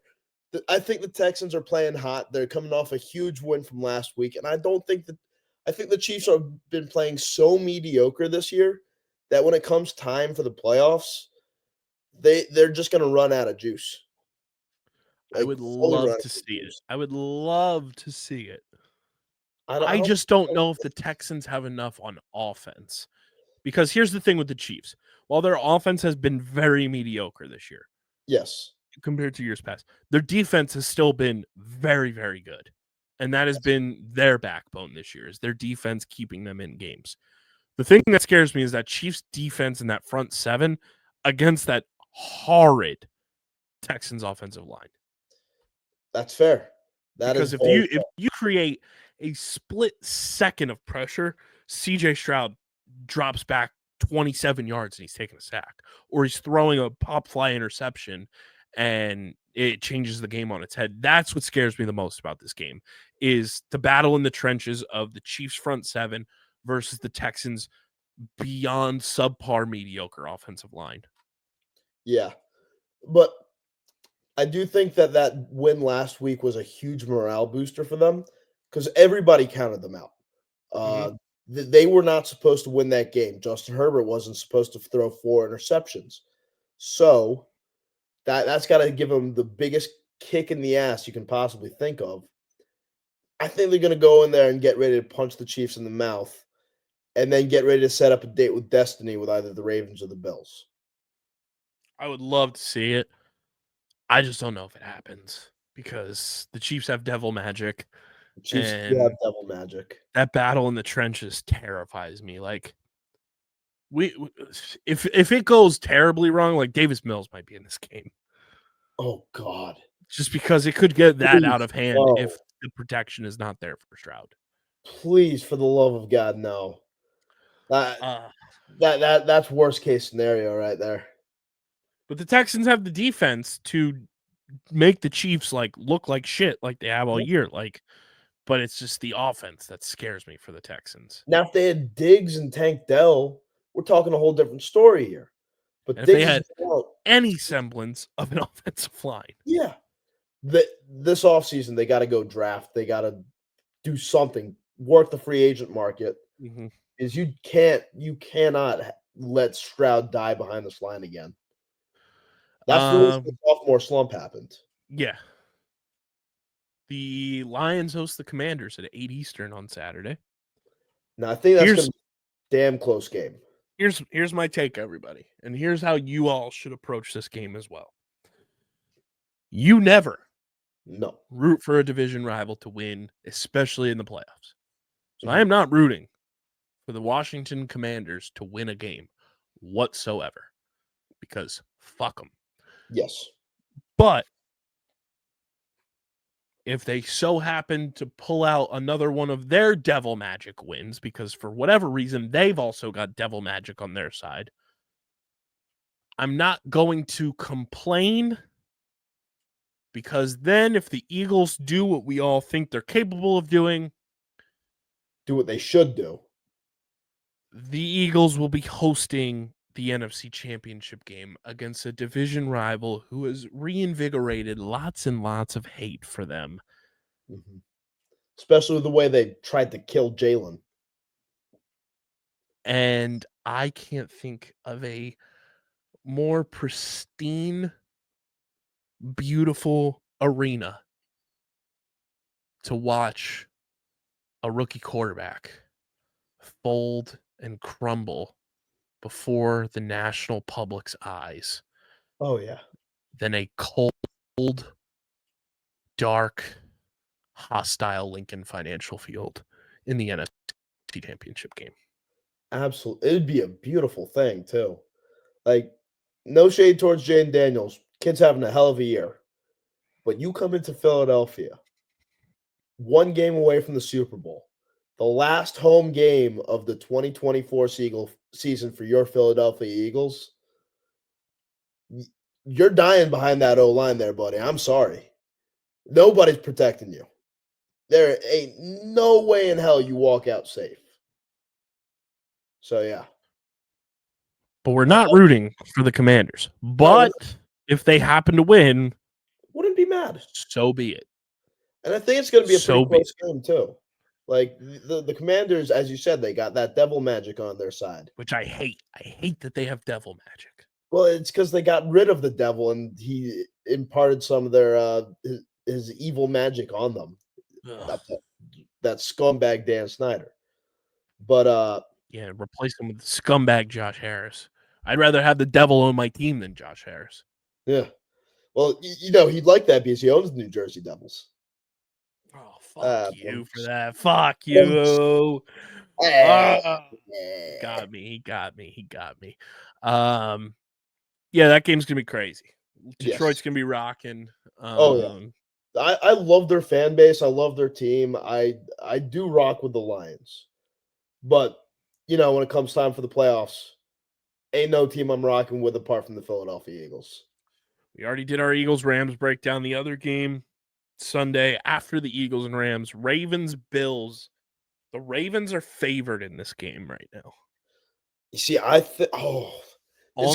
I think the Texans are playing hot. They're coming off a huge win from last week, and I think the Chiefs have been playing so mediocre this year that when it comes time for the playoffs, they're just going to run out of juice. I would love to see it. I would love to see it. I just don't know if the Texans have enough on offense. Because here's the thing with the Chiefs. While their offense has been very mediocre this year. Yes. Compared to years past, their defense has still been very, very good. And that has been their backbone this year, is their defense keeping them in games. The thing that scares me is that Chiefs defense in that front 7 against that horrid Texans offensive line. That's fair. Because if you create a split second of pressure, CJ Stroud drops back 27 yards and he's taking a sack, or he's throwing a pop fly interception and it changes the game on its head. That's what scares me the most about this game, is the battle in the trenches of the Chiefs front 7 versus the Texans beyond subpar mediocre offensive line. Yeah. But I do think that win last week was a huge morale booster for them because everybody counted them out. They were not supposed to win that game. Justin Herbert wasn't supposed to throw 4 interceptions. So that's got to give them the biggest kick in the ass you can possibly think of. I think they're going to go in there and get ready to punch the Chiefs in the mouth and then get ready to set up a date with destiny with either the Ravens or the Bills. I would love to see it. I just don't know if it happens because the Chiefs have devil magic. The Chiefs do have devil magic. That battle in the trenches terrifies me. Like, if it goes terribly wrong, like Davis Mills might be in this game. Oh God! Just because it could get that out of hand if the protection is not there for Stroud. Please, for the love of God, no. That's worst case scenario right there. But the Texans have the defense to make the Chiefs look like shit like they have all year. But it's just the offense that scares me for the Texans. Now, if they had Diggs and Tank Dell, we're talking a whole different story here. But if they had any semblance of an offensive line. Yeah. This offseason, they got to go draft. They got to do something, work the free agent market. Is you cannot let Stroud die behind this line again. That's the reason the sophomore slump happened. Yeah. The Lions host the Commanders at 8 Eastern on Saturday. Now, I think that's going to be a damn close game. Here's my take, everybody. And here's how you all should approach this game as well. You never root for a division rival to win, especially in the playoffs. So I am not rooting for the Washington Commanders to win a game. whatsoever because fuck them. Yes. But if they so happen to pull out another one of their devil magic wins, because for whatever reason, they've also got devil magic on their side, I'm not going to complain, because then if the Eagles do what we all think they're capable of doing, do what they should do, the Eagles will be hosting the NFC Championship game against a division rival who has reinvigorated lots and lots of hate for them. mm-hmm. Especially the way they tried to kill Jalen. And I can't think of a more pristine, beautiful arena to watch a rookie quarterback fold and crumble before the national public's eyes. Oh, yeah. Than a cold, dark, hostile Lincoln Financial Field in the NFC Championship game. Absolutely. It'd be a beautiful thing, too. Like, no shade towards Jaden Daniels. Kid's having a hell of a year. But you come into Philadelphia, one game away from the Super Bowl, the last home game of the 2024 season for your Philadelphia Eagles. You're dying behind that O-line there, buddy. I'm sorry. Nobody's protecting you. There ain't no way in hell you walk out safe. So, yeah. But we're not rooting for the Commanders. But if they happen to win, wouldn't be mad. So be it. And I think it's going to be a pretty close game, too. Like, the Commanders, as you said, they got that devil magic on their side. Which I hate. I hate that they have devil magic. Well, it's because they got rid of the devil and he imparted some of their his evil magic on them. That scumbag Dan Snyder. But yeah, replace him with scumbag Josh Harris. I'd rather have the devil on my team than Josh Harris. Yeah. Well, you know, he'd like that because he owns the New Jersey Devils. Oh, fuck you for that. Fuck you. Got me. He got me. Yeah, that game's gonna be crazy. Detroit's gonna be rocking. I love their fan base. I love their team. I do rock with the Lions. But, you know, when it comes time for the playoffs, ain't no team I'm rocking with apart from the Philadelphia Eagles. We already did our Eagles-Rams breakdown. The other game Sunday after the Eagles and Rams, Ravens-Bills. The Ravens are favored in this game right now. You see, it's on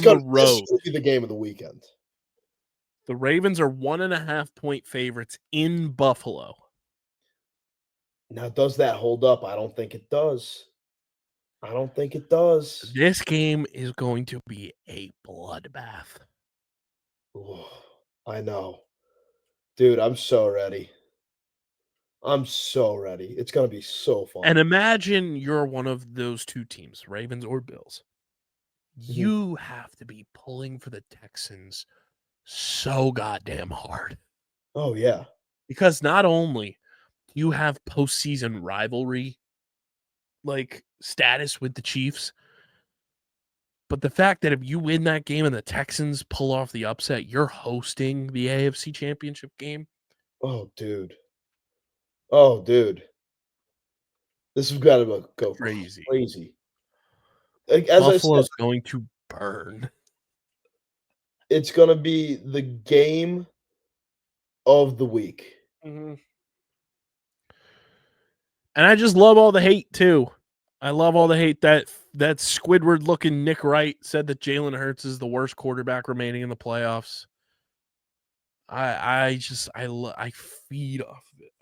the road. This will be the game of the weekend. The Ravens are 1.5-point favorites in Buffalo. Now, does that hold up? I don't think it does. This game is going to be a bloodbath. Oh, I know. Dude, I'm so ready. It's going to be so fun. And imagine you're one of those two teams, Ravens or Bills. You have to be pulling for the Texans so goddamn hard. Oh, yeah. Because not only do you have postseason rivalry like status with the Chiefs, but the fact that if you win that game and the Texans pull off the upset, you're hosting the AFC Championship game. Oh, dude. This has got to go crazy. Buffalo's going to burn. It's going to be the game of the week. Mm-hmm. And I just love all the hate, too. I love all the hate that Squidward-looking Nick Wright said that Jalen Hurts is the worst quarterback remaining in the playoffs. I feed off of it.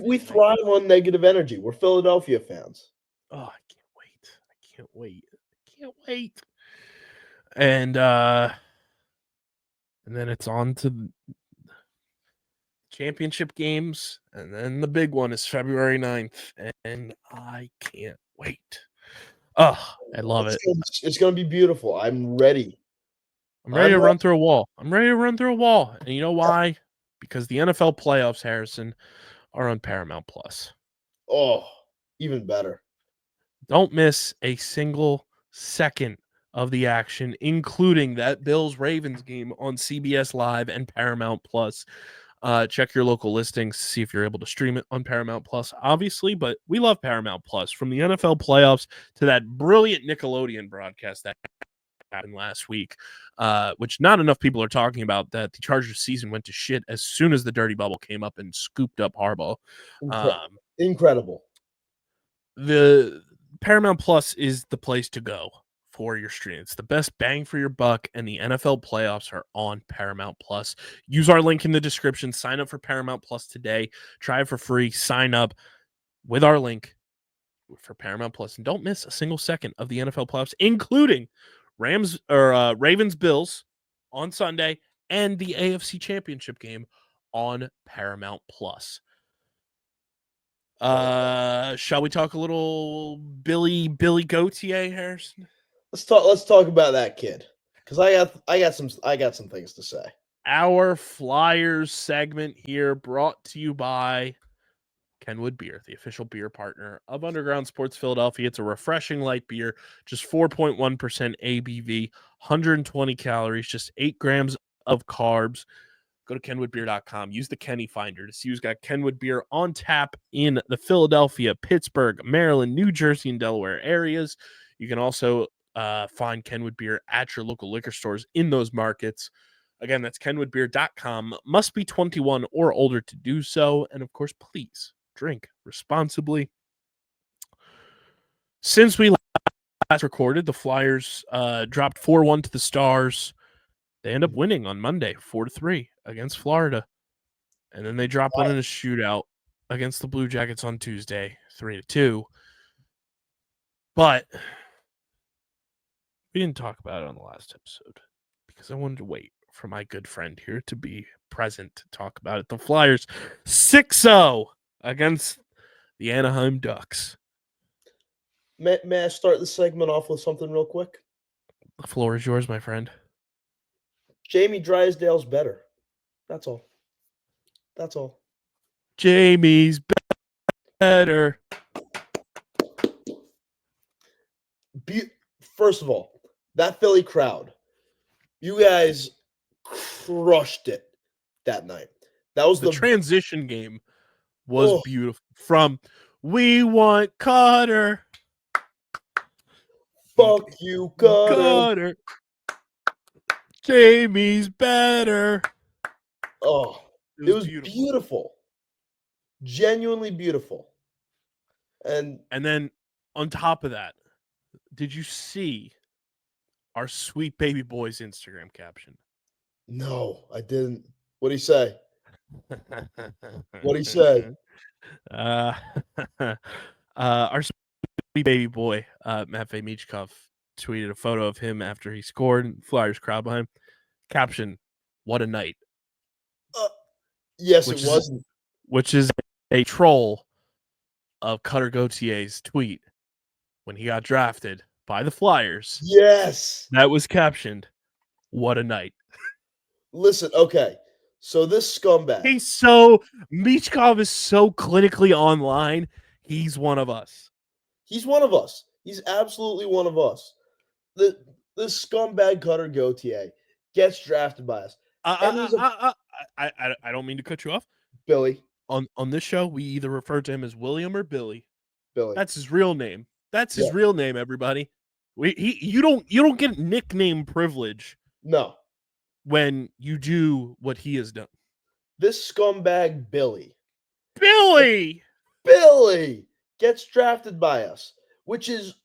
We thrive on negative energy. We're Philadelphia fans. Oh, I can't wait. And then it's on to championship games, and then the big one is February 9th, and I can't wait. Oh, I love it. It's going to be beautiful. I'm ready. I'm ready to run through a wall. And you know why? Because the NFL playoffs, Harrison, are on Paramount Plus. Oh, even better. Don't miss a single second of the action, including that Bills-Ravens game on CBS Live and Paramount Plus. Check your local listings to see if you're able to stream it on Paramount Plus, obviously, but we love Paramount Plus. From the NFL playoffs to that brilliant Nickelodeon broadcast that happened last week, which not enough people are talking about, that the Chargers season went to shit as soon as the dirty bubble came up and scooped up Harbaugh. Incredible. The Paramount Plus is the place to go for your stream. It's the best bang for your buck, and the NFL playoffs are on Paramount Plus. Use our link in the description. Sign up for Paramount Plus today. Try it for free. Sign up with our link for Paramount Plus, and don't miss a single second of the NFL playoffs, including Ravens Bills on Sunday and the AFC Championship game on Paramount Plus. Shall we talk a little Billy Gautier, Harrison? Let's talk about that kid, because I got some things to say. Our Flyers segment here, brought to you by Kenwood Beer, the official beer partner of Underground Sports Philadelphia. It's a refreshing light beer, just 4.1% ABV, 120 calories, just 8 grams of carbs. Go to kenwoodbeer.com. Use the Kenny Finder to see who's got Kenwood Beer on tap in the Philadelphia, Pittsburgh, Maryland, New Jersey, and Delaware areas. You can also find Kenwood Beer at your local liquor stores in those markets. Again, that's kenwoodbeer.com. Must be 21 or older to do so. And, of course, please drink responsibly. Since we last recorded, the Flyers dropped 4-1 to the Stars. They end up winning on Monday, 4-3 against Florida. And then they drop one in a shootout against the Blue Jackets on Tuesday, 3-2. But we didn't talk about it on the last episode because I wanted to wait for my good friend here to be present to talk about it. The Flyers 6-0 against the Anaheim Ducks. May I start the segment off with something real quick? The floor is yours, my friend. Jamie Drysdale's better. That's all. That's all. Jamie's better. First of all, that Philly crowd, you guys crushed it that night. That was the transition game was beautiful. From "We want Cutter." Fuck you, Cutter. Jamie's better. Oh, it was beautiful. Genuinely beautiful. And then on top of that, did you see our sweet baby boy's Instagram caption? No, I didn't. What'd he say? What'd he say? Our sweet baby boy, Matvei Michkov, tweeted a photo of him after he scored. Flyers crowd behind him. Caption, "What a night." Yes, it wasn't. Which is a troll of Cutter Gautier's tweet when he got drafted by the Flyers. Yes. That was captioned, "What a night." Listen, okay. So this scumbag. Michkov is so clinically online. He's one of us. He's one of us. He's absolutely one of us. This scumbag Cutter Gauthier gets drafted by us. I don't mean to cut you off. Billy. On this show, we either refer to him as William or Billy. Billy. That's his real name. That's his real name, everybody. You don't get nickname privilege. No. When you do what he has done. This scumbag Billy gets drafted by us, which is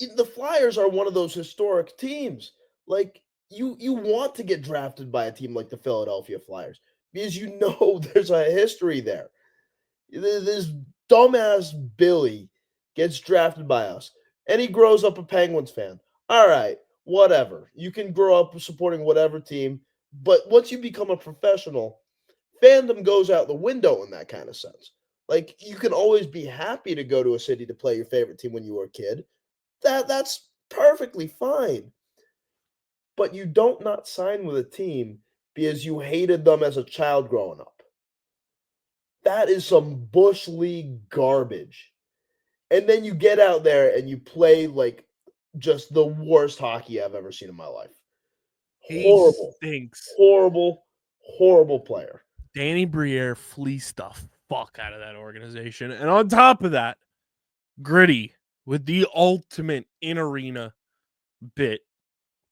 the Flyers are one of those historic teams. Like you want to get drafted by a team like the Philadelphia Flyers because you know there's a history there. This dumbass Billy gets drafted by us, and he grows up a Penguins fan. All right, whatever. You can grow up supporting whatever team, but once you become a professional, fandom goes out the window in that kind of sense. Like, you can always be happy to go to a city to play your favorite team when you were a kid. That's perfectly fine. But you don't not sign with a team because you hated them as a child growing up. That is some Bush League garbage. And then you get out there and you play like just the worst hockey I've ever seen in my life. He Horrible, stinks. horrible player. Danny Briere fleeced the fuck out of that organization. And on top of that, Gritty with the ultimate in-arena bit.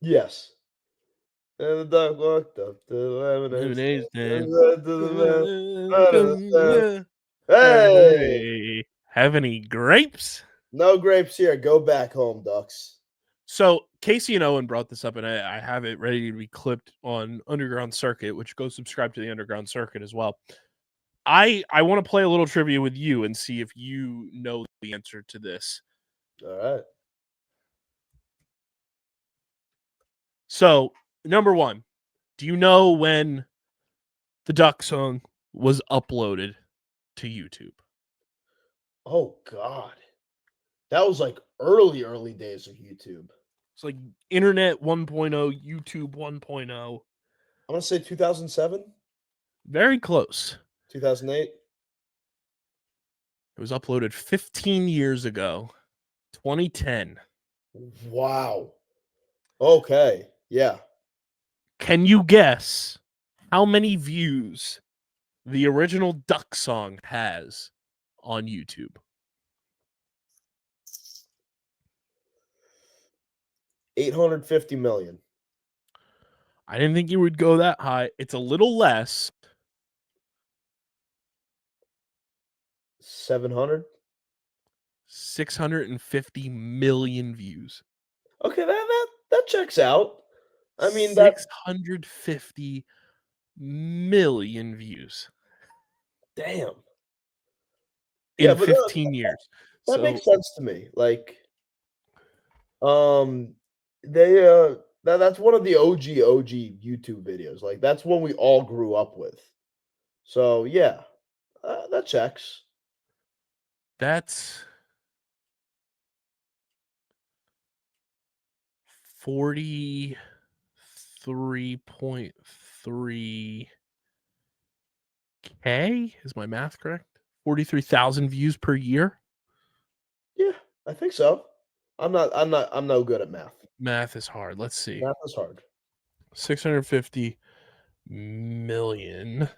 Yes. And the dog walked up to lemonade stand. Hey! Have any grapes? No grapes here. Go back home, Ducks. So Casey and Owen brought this up, and I have it ready to be clipped on Underground Circuit, which go subscribe to the Underground Circuit as well. I want to play a little trivia with you and see if you know the answer to this. All right. So, number one, do you know when the Duck song was uploaded to YouTube? Oh, God. That was like early days of YouTube. It's like Internet 1.0, YouTube 1.0. I'm going to say 2007, Very close. 2008. It was uploaded 15 years ago, 2010. Wow. Okay. Yeah. Can you guess how many views the original Duck song has on YouTube? 850 million. I didn't think you would go that high. It's a little less. 700. 650 million views. Okay, that checks out. I mean, that 650 million views damn. in Yeah, but 15 years. That So makes sense to me. Like, they that's one of the OG YouTube videos. Like, that's one we all grew up with. So yeah, that checks. that's 43.3K. Is my math correct? 43,000 views per year. Yeah, I think so. I'm no good at math. Math is hard. Let's see. Math is hard. 650 million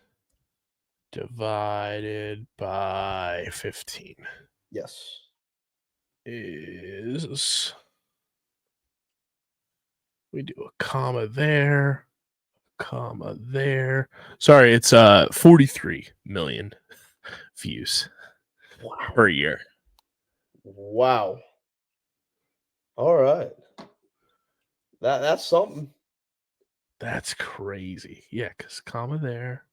divided by 15 Yes. is, we do a comma there, comma there. Sorry, it's 43 million views per year. Wow. All right. That's something. That's crazy. Yeah, because comma there.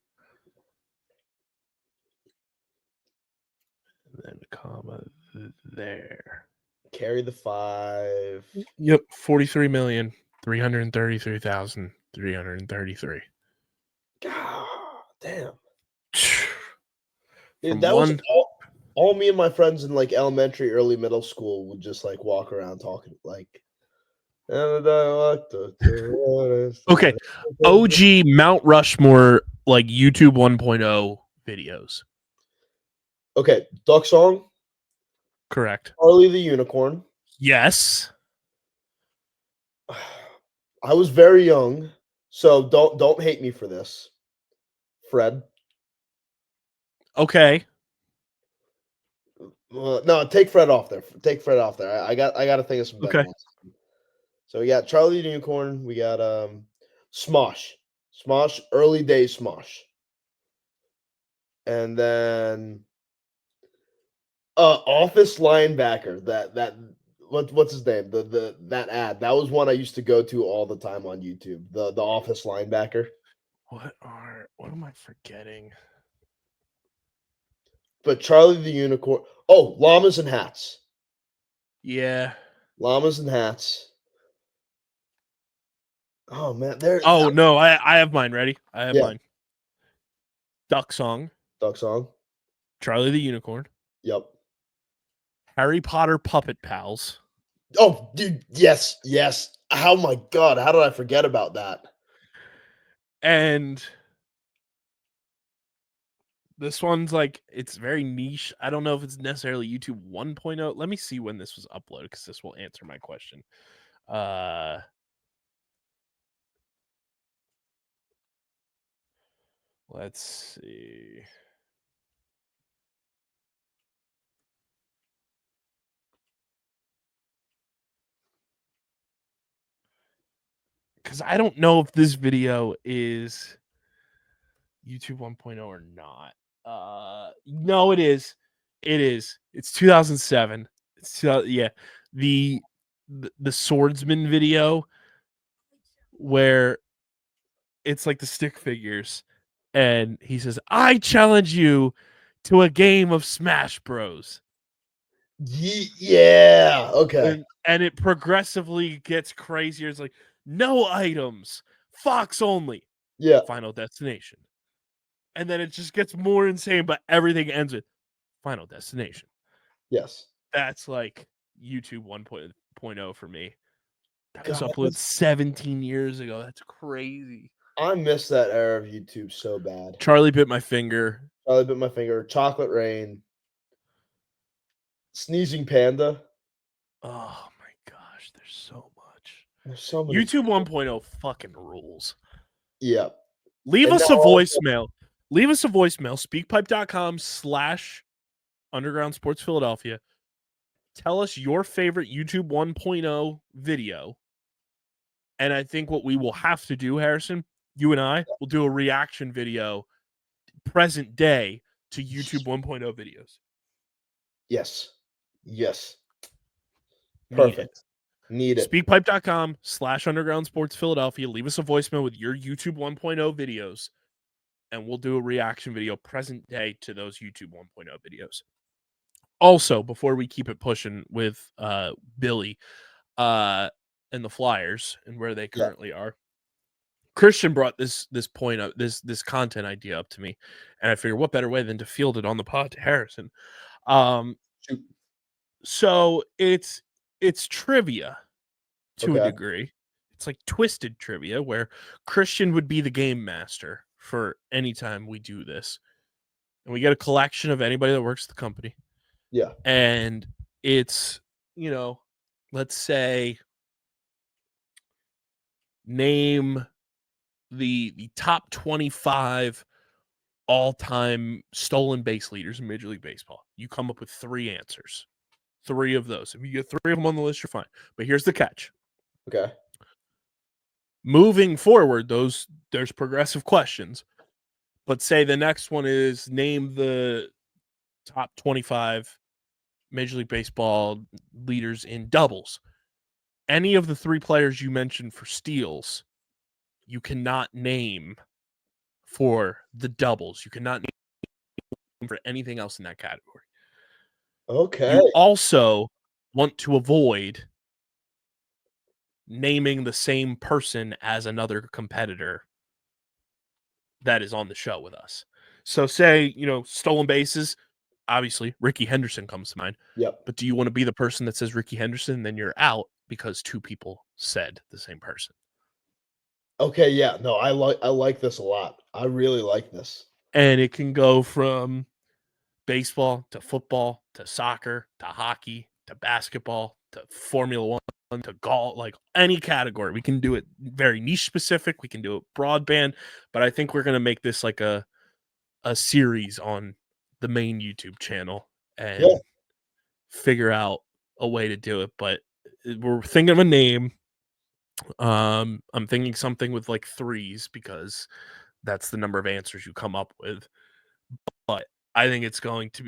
And then comma there. Carry the 5. Yep, 43,333,333. God damn. From Dude, that one, was all me and my friends in like elementary, early middle school would just like walk around talking like. Okay, OG Mount Rushmore like YouTube 1.0 videos. Okay, Duck Song, Correct. Charlie the Unicorn. Yes. I was very young, so don't hate me for this. Fred. Okay. No, take Fred off there. Take Fred off there. I got to think of some better ones. So we got Charlie the Unicorn. We got Smosh, early days Smosh, and then Office Linebacker. That what's his name? That ad. That was one I used to go to all the time on YouTube. The Office Linebacker. What am I forgetting? But Charlie the Unicorn. Oh, Llamas and Hats. Yeah. Llamas and Hats. Oh man, there. Oh no, I have mine ready. I have mine. Duck Song. Duck Song. Charlie the Unicorn. Yep. Harry Potter Puppet Pals. Oh, dude, yes. Oh my god, how did I forget about that? And This one's like, it's very niche. I don't know if it's necessarily YouTube 1.0. Let me see when this was uploaded because this will answer my question. Let's see. Because I don't know if this video is YouTube 1.0 or not. No, it is. It is. It's 2007. Yeah, the swordsman video where it's like the stick figures, and he says, "I challenge you to a game of Smash Bros." Yeah. Okay. And it progressively gets crazier. It's like no items, Fox only, Yeah. Final Destination. And then it just gets more insane, but everything ends with Final Destination. Yes. That's like YouTube 1.0 for me. That was God, uploaded 17 years ago. That's crazy. I miss that era of YouTube so bad. Charlie bit my finger. Charlie bit my finger. Chocolate Rain. Sneezing Panda. Oh my gosh, there's so much. There's so many. YouTube 1.0 fucking rules. Yeah. Leave And us a now also- voicemail. Leave us a voicemail. Speakpipe.com/Underground Sports Philadelphia. Tell us your favorite YouTube 1.0 video. And I think what we will have to do, Harrison, you and I will do a reaction video present day to YouTube 1.0 videos. Yes. Yes. Need Perfect. it. Need it. Speakpipe.com/Underground Sports Philadelphia. Leave us a voicemail with your YouTube 1.0 videos, and we'll do a reaction video present day to those YouTube 1.0 videos. Also, before we keep it pushing with Billy and the Flyers and where they currently are, Christian brought this point up, this content idea up to me, and I figured what better way than to field it on the pod to Harrison. So it's trivia to a degree. It's like twisted trivia where Christian would be the game master for any time we do this. And we get a collection of anybody that works at the company. Yeah. And it's, let's say name the top 25 all-time stolen base leaders in Major League Baseball. You come up with 3 answers. 3 of those. If you get 3 of them on the list, you're fine. But here's the catch. Okay. Moving forward, there's progressive questions. But say the next one is name the top 25 Major League Baseball leaders in doubles. Any of the 3 players you mentioned for steals, you cannot name for the doubles. You cannot name for anything else in that category. Okay. You also want to avoid naming the same person as another competitor that is on the show with us. So say, stolen bases, obviously Ricky Henderson comes to mind. Yep. But do you want to be the person that says Ricky Henderson? Then you're out because 2 people said the same person. Okay, yeah. No, I like this a lot. I really like this. And it can go from baseball to football to soccer to hockey to basketball to Formula 1 to golf, like any category. We can do it very niche specific. We can do it broadband, but I think we're going to make this like a series on the main YouTube channel and figure out a way to do it. But we're thinking of a name. I'm thinking something with like 3s because that's the number of answers you come up with. But I think it's going to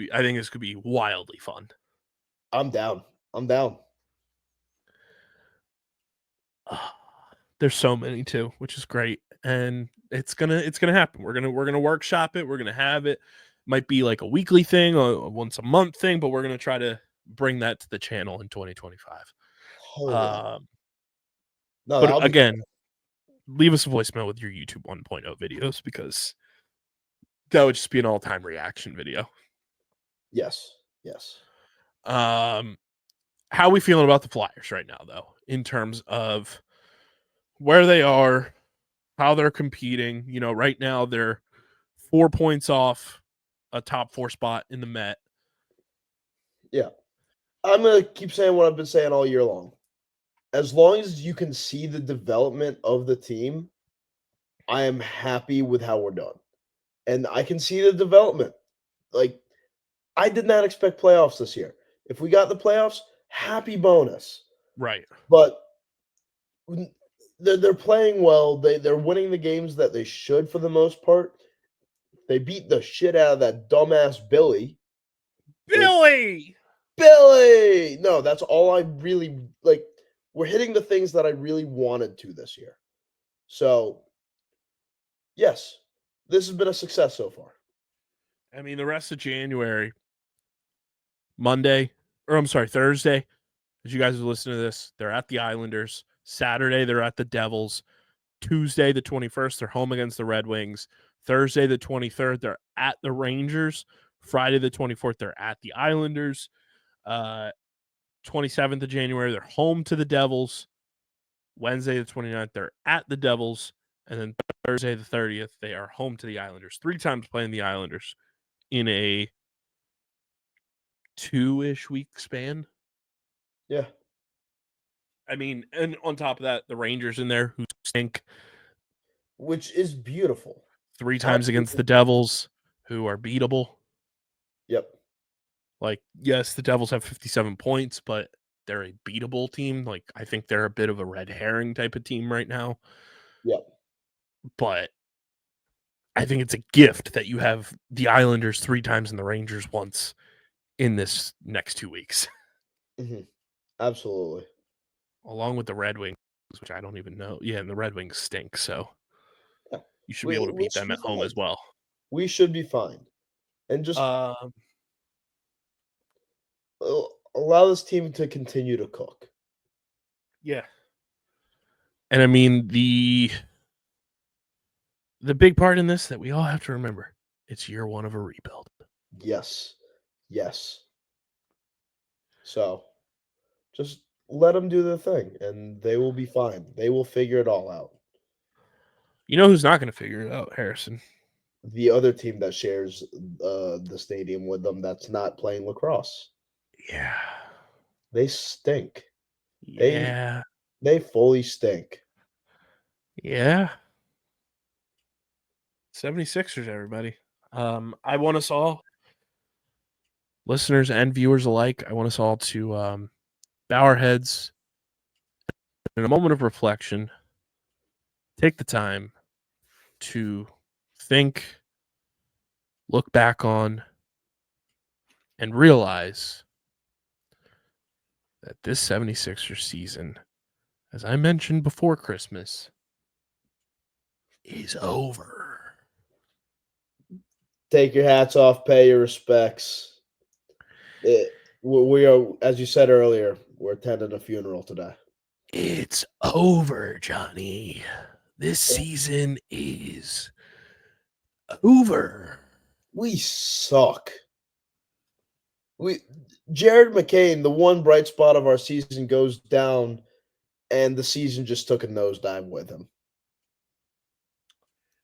be wildly fun. I'm down. There's so many too, which is great. And it's gonna happen. We're gonna workshop it. We're gonna have it. Might be like a weekly thing or a once a month thing, but we're gonna try to bring that to the channel in 2025. No, but again, leave us a voicemail with your YouTube 1.0 videos because that would just be an all-time reaction video. Yes. How are we feeling about the Flyers right now, though, in terms of where they are, how they're competing? Right now they're 4 points off a top 4 spot in the Met. Yeah. I'm going to keep saying what I've been saying all year long. As long as you can see the development of the team, I am happy with how we're done. And I can see the development. Like, I did not expect playoffs this year. If we got the playoffs, happy bonus. Right. But they're playing well. They're winning the games that they should for the most part. They beat the shit out of that dumbass Billy. Billy! No, that's all I really like. We're hitting the things that I really wanted to this year. So, yes, this has been a success so far. I mean, the rest of January, Thursday, as you guys are listening to this, they're at the Islanders. Saturday, they're at the Devils. Tuesday, the 21st, they're home against the Red Wings. Thursday, the 23rd, they're at the Rangers. Friday, the 24th, they're at the Islanders. 27th of January, they're home to the Devils. Wednesday, the 29th, they're at the Devils. And then Thursday, the 30th, they are home to the Islanders. 3 times playing the Islanders in a 2-ish week span. Yeah. I mean, and on top of that, the Rangers in there who stink. Which is beautiful. 3 times against the Devils, who are beatable. Yep. Like, yes, the Devils have 57 points, but they're a beatable team. Like, I think they're a bit of a red herring type of team right now. Yep. But I think it's a gift that you have the Islanders 3 times and the Rangers once in this next 2 weeks. Mm-hmm. Absolutely. Along with the Red Wings, which I don't even know. Yeah, and the Red Wings stink, so yeah. You should be able to beat them at home as well. We should be fine. And just allow this team to continue to cook. Yeah. And I mean, the big part in this that we all have to remember, it's year 1 of a rebuild. Yes. So, just let them do their thing, and they will be fine. They will figure it all out. You know who's not going to figure it out, Harrison? The other team that shares the stadium with them that's not playing lacrosse. Yeah. They stink. Yeah. They fully stink. Yeah. 76ers, everybody. I want us all, listeners and viewers alike, I want us all to bow our heads in a moment of reflection. Take the time to think, look back on, and realize that this 76ers season, as I mentioned before Christmas, is over. Take your hats off, pay your respects. We are, as you said earlier, we're attending a funeral today. It's over, Johnny. This season is over. We suck. Jared McCain, the one bright spot of our season, goes down, and the season just took a nosedive with him.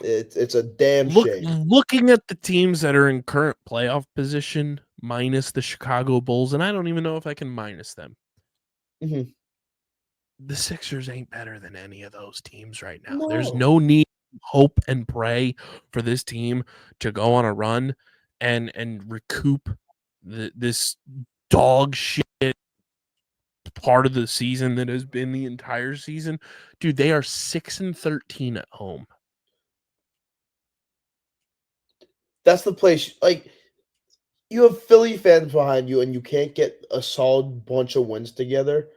It's a damn shame. Looking at the teams that are in current playoff position, minus the Chicago Bulls, and I don't even know if I can minus them. Mm-hmm. The Sixers ain't better than any of those teams right now. No. There's no need to hope and pray for this team to go on a run and recoup this dog shit part of the season that has been the entire season. Dude, they are 6-13 at home. That's the place. Like, you have Philly fans behind you, and you can't get a solid bunch of wins together.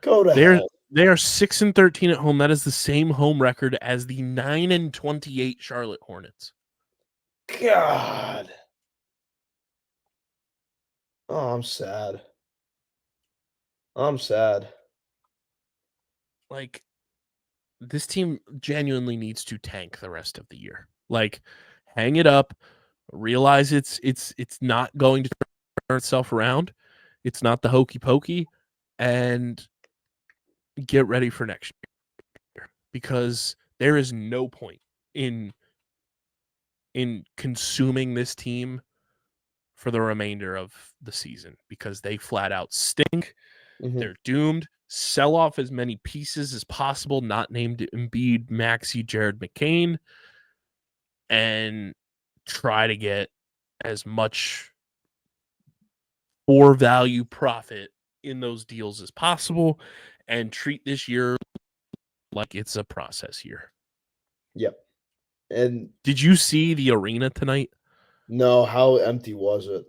Go to hell. They are 6-13 at home. That is the same home record as the 9-28 Charlotte Hornets. God. Oh, I'm sad. Like, this team genuinely needs to tank the rest of the year. Like, hang it up. Realize it's not going to turn itself around. It's not the hokey pokey, and get ready for next year, because there is no point in consuming this team for the remainder of the season because they flat out stink. Mhm. They're doomed. Sell off as many pieces as possible, not named Embiid, Maxey, Jared McCain, and try to get as much for value profit in those deals as possible and treat this year like it's a process year. Yep. And did you see the arena tonight? No, how empty was it?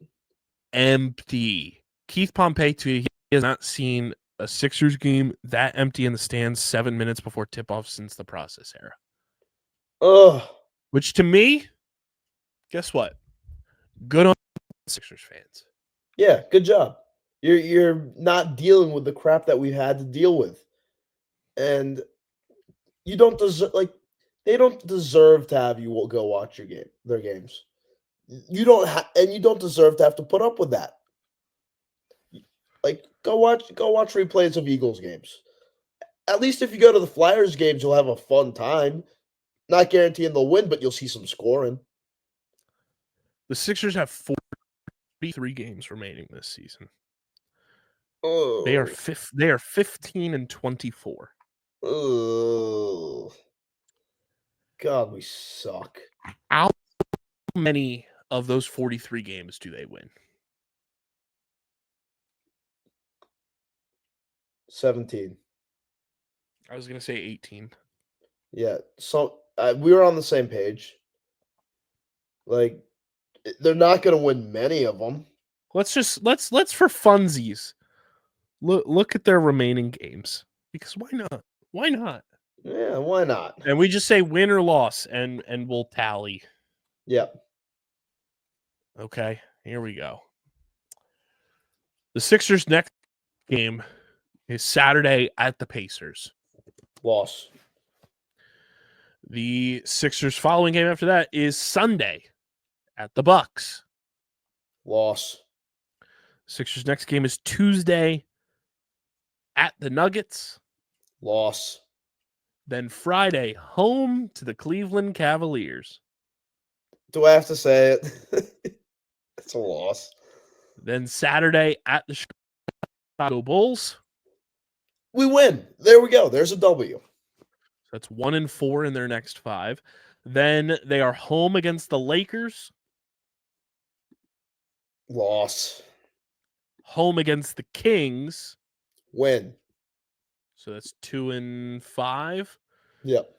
Empty. Keith Pompey tweeted he has not seen a Sixers game that empty in the stands 7 minutes before tip-off since the process era. Ugh. Which to me, guess what? Good on Sixers fans. Yeah, good job. You're not dealing with the crap that we've had to deal with. And you don't deserve they don't deserve to have you go watch their games. You don't deserve to have to put up with that. Like go watch replays of Eagles games. At least if you go to the Flyers games, you'll have a fun time. Not guaranteeing they'll win, but you'll see some scoring. The Sixers have 43 games remaining this season. Oh. They are 15-24. Oh. God, we suck. How many of those 43 games do they win? 17. I was going to say 18. Yeah, so we were on the same page. Like, they're not going to win many of them. Let's for funsies look at their remaining games, because why not? Why not? Yeah, why not? And we just say win or loss, and we'll tally. Yep. Okay, here we go. The Sixers' next game is Saturday at the Pacers. Loss. The Sixers' following game after that is Sunday at the Bucks. Loss. Sixers' next game is Tuesday at the Nuggets. Loss. Then Friday, home to the Cleveland Cavaliers. Do I have to say it? It's a loss. Then Saturday at the Chicago Bulls. We win. There we go. There's a W. That's 1-4 in their next 5. Then they are home against the Lakers. Loss. Home against the Kings. Win. So that's 2-5. Yep.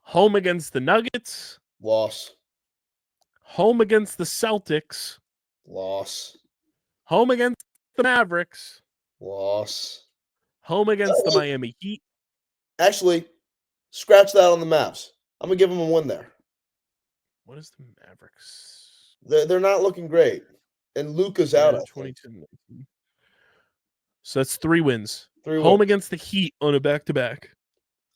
Home against the Nuggets. Loss. Home against the Celtics. Loss. Home against the Mavericks. Loss. Home against the Miami Heat. Actually, scratch that on the Mavs. I'm going to give them a win there. What is the Mavericks? They're not looking great. And Luka's out. 22. So that's 3 wins. 3 Home wins. against the Heat on a back-to-back.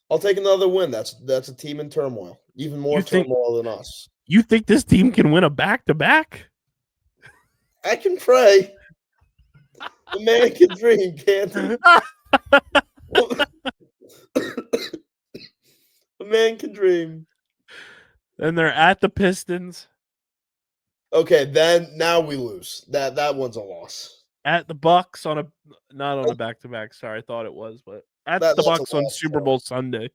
I'll take another win. That's a team in turmoil. Even more turmoil than us. You think this team can win a back-to-back? I can pray. The man can dream, can't he? The man can dream. Then they're at the Pistons. Okay, then now we lose. That one's a loss. At the Bucks on not on a back-to-back. Sorry, I thought it was, but at That's the a Bucks on loss, Super Bowl Sunday.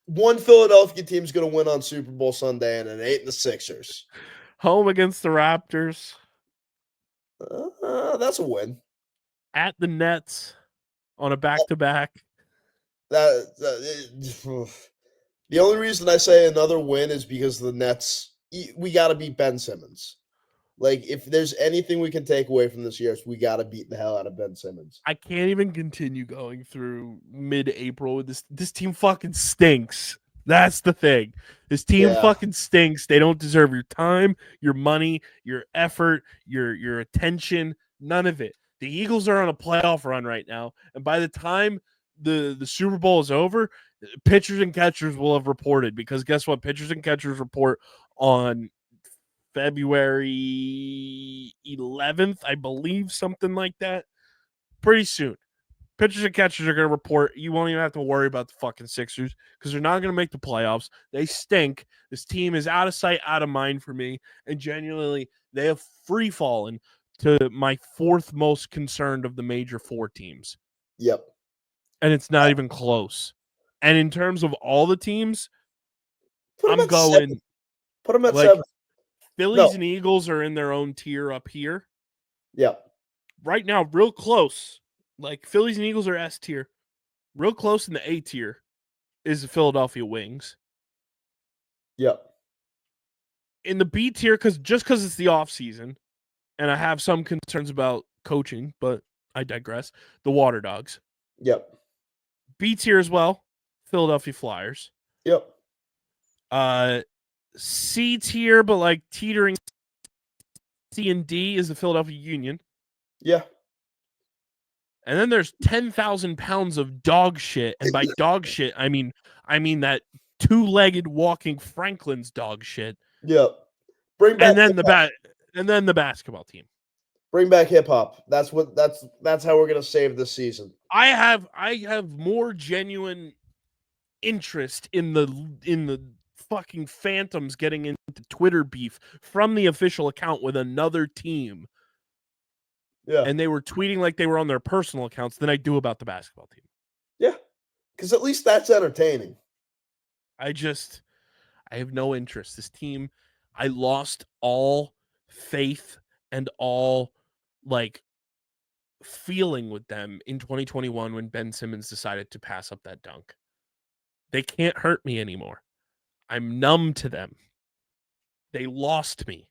One Philadelphia team's going to win on Super Bowl Sunday, and an 8 the Sixers. Home against the Raptors. That's a win. At the Nets on a back-to-back. The only reason I say another win is because the Nets, we got to beat Ben Simmons. Like, if there's anything we can take away from this year, we got to beat the hell out of Ben Simmons. I can't even continue going through mid-April with this. This team fucking stinks. That's the thing. This team fucking stinks. They don't deserve your time, your money, your effort, your attention, none of it. The Eagles are on a playoff run right now, and by the time the Super Bowl is over, pitchers and catchers will have reported, because guess what? Pitchers and catchers report on February 11th, I believe, something like that. Pretty soon. Pitchers and catchers are going to report. You won't even have to worry about the fucking Sixers because they're not going to make the playoffs. They stink. This team is out of sight, out of mind for me. And genuinely, they have free fallen to my fourth most concerned of the major four teams. Yep. And it's not even close. And in terms of all the teams, Put 'em I'm at going 7. Put them at like 7. Phillies No. and Eagles are in their own tier up here. Yep. Right now, real close. Like Phillies and Eagles are S tier. Real close in the A tier is the Philadelphia Wings. Yep. In the B tier, because it's the off season, and I have some concerns about coaching, but I digress. The Water Dogs. Yep. B tier as well, Philadelphia Flyers. Yep. C tier, but like teetering C and D is the Philadelphia Union. Yeah. And then there's 10,000 pounds of dog shit. And by dog shit, I mean that two-legged walking Franklin's dog shit. Yep. Bring back and then the basketball team. Bring back hip hop. That's how we're gonna save this season. I have more genuine interest in the fucking Phantoms getting into Twitter beef from the official account with another team. Yeah. And they were tweeting like they were on their personal accounts than I do about the basketball team. Yeah. Because at least that's entertaining. I have no interest. This team, I lost all faith and all like feeling with them in 2021 when Ben Simmons decided to pass up that dunk. They can't hurt me anymore. I'm numb to them. They lost me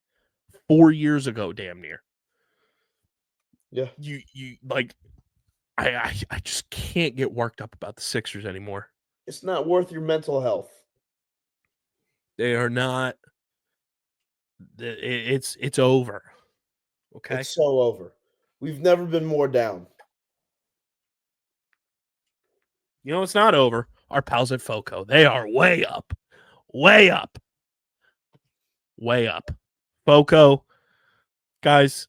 4 years ago, damn near. Yeah. You like I just can't get worked up about the Sixers anymore. It's not worth your mental health. They are not. It's over. Okay. It's so over. We've never been more down. You know it's not over. Our pals at FOCO. They are way up. Way up. Way up. FOCO. Guys,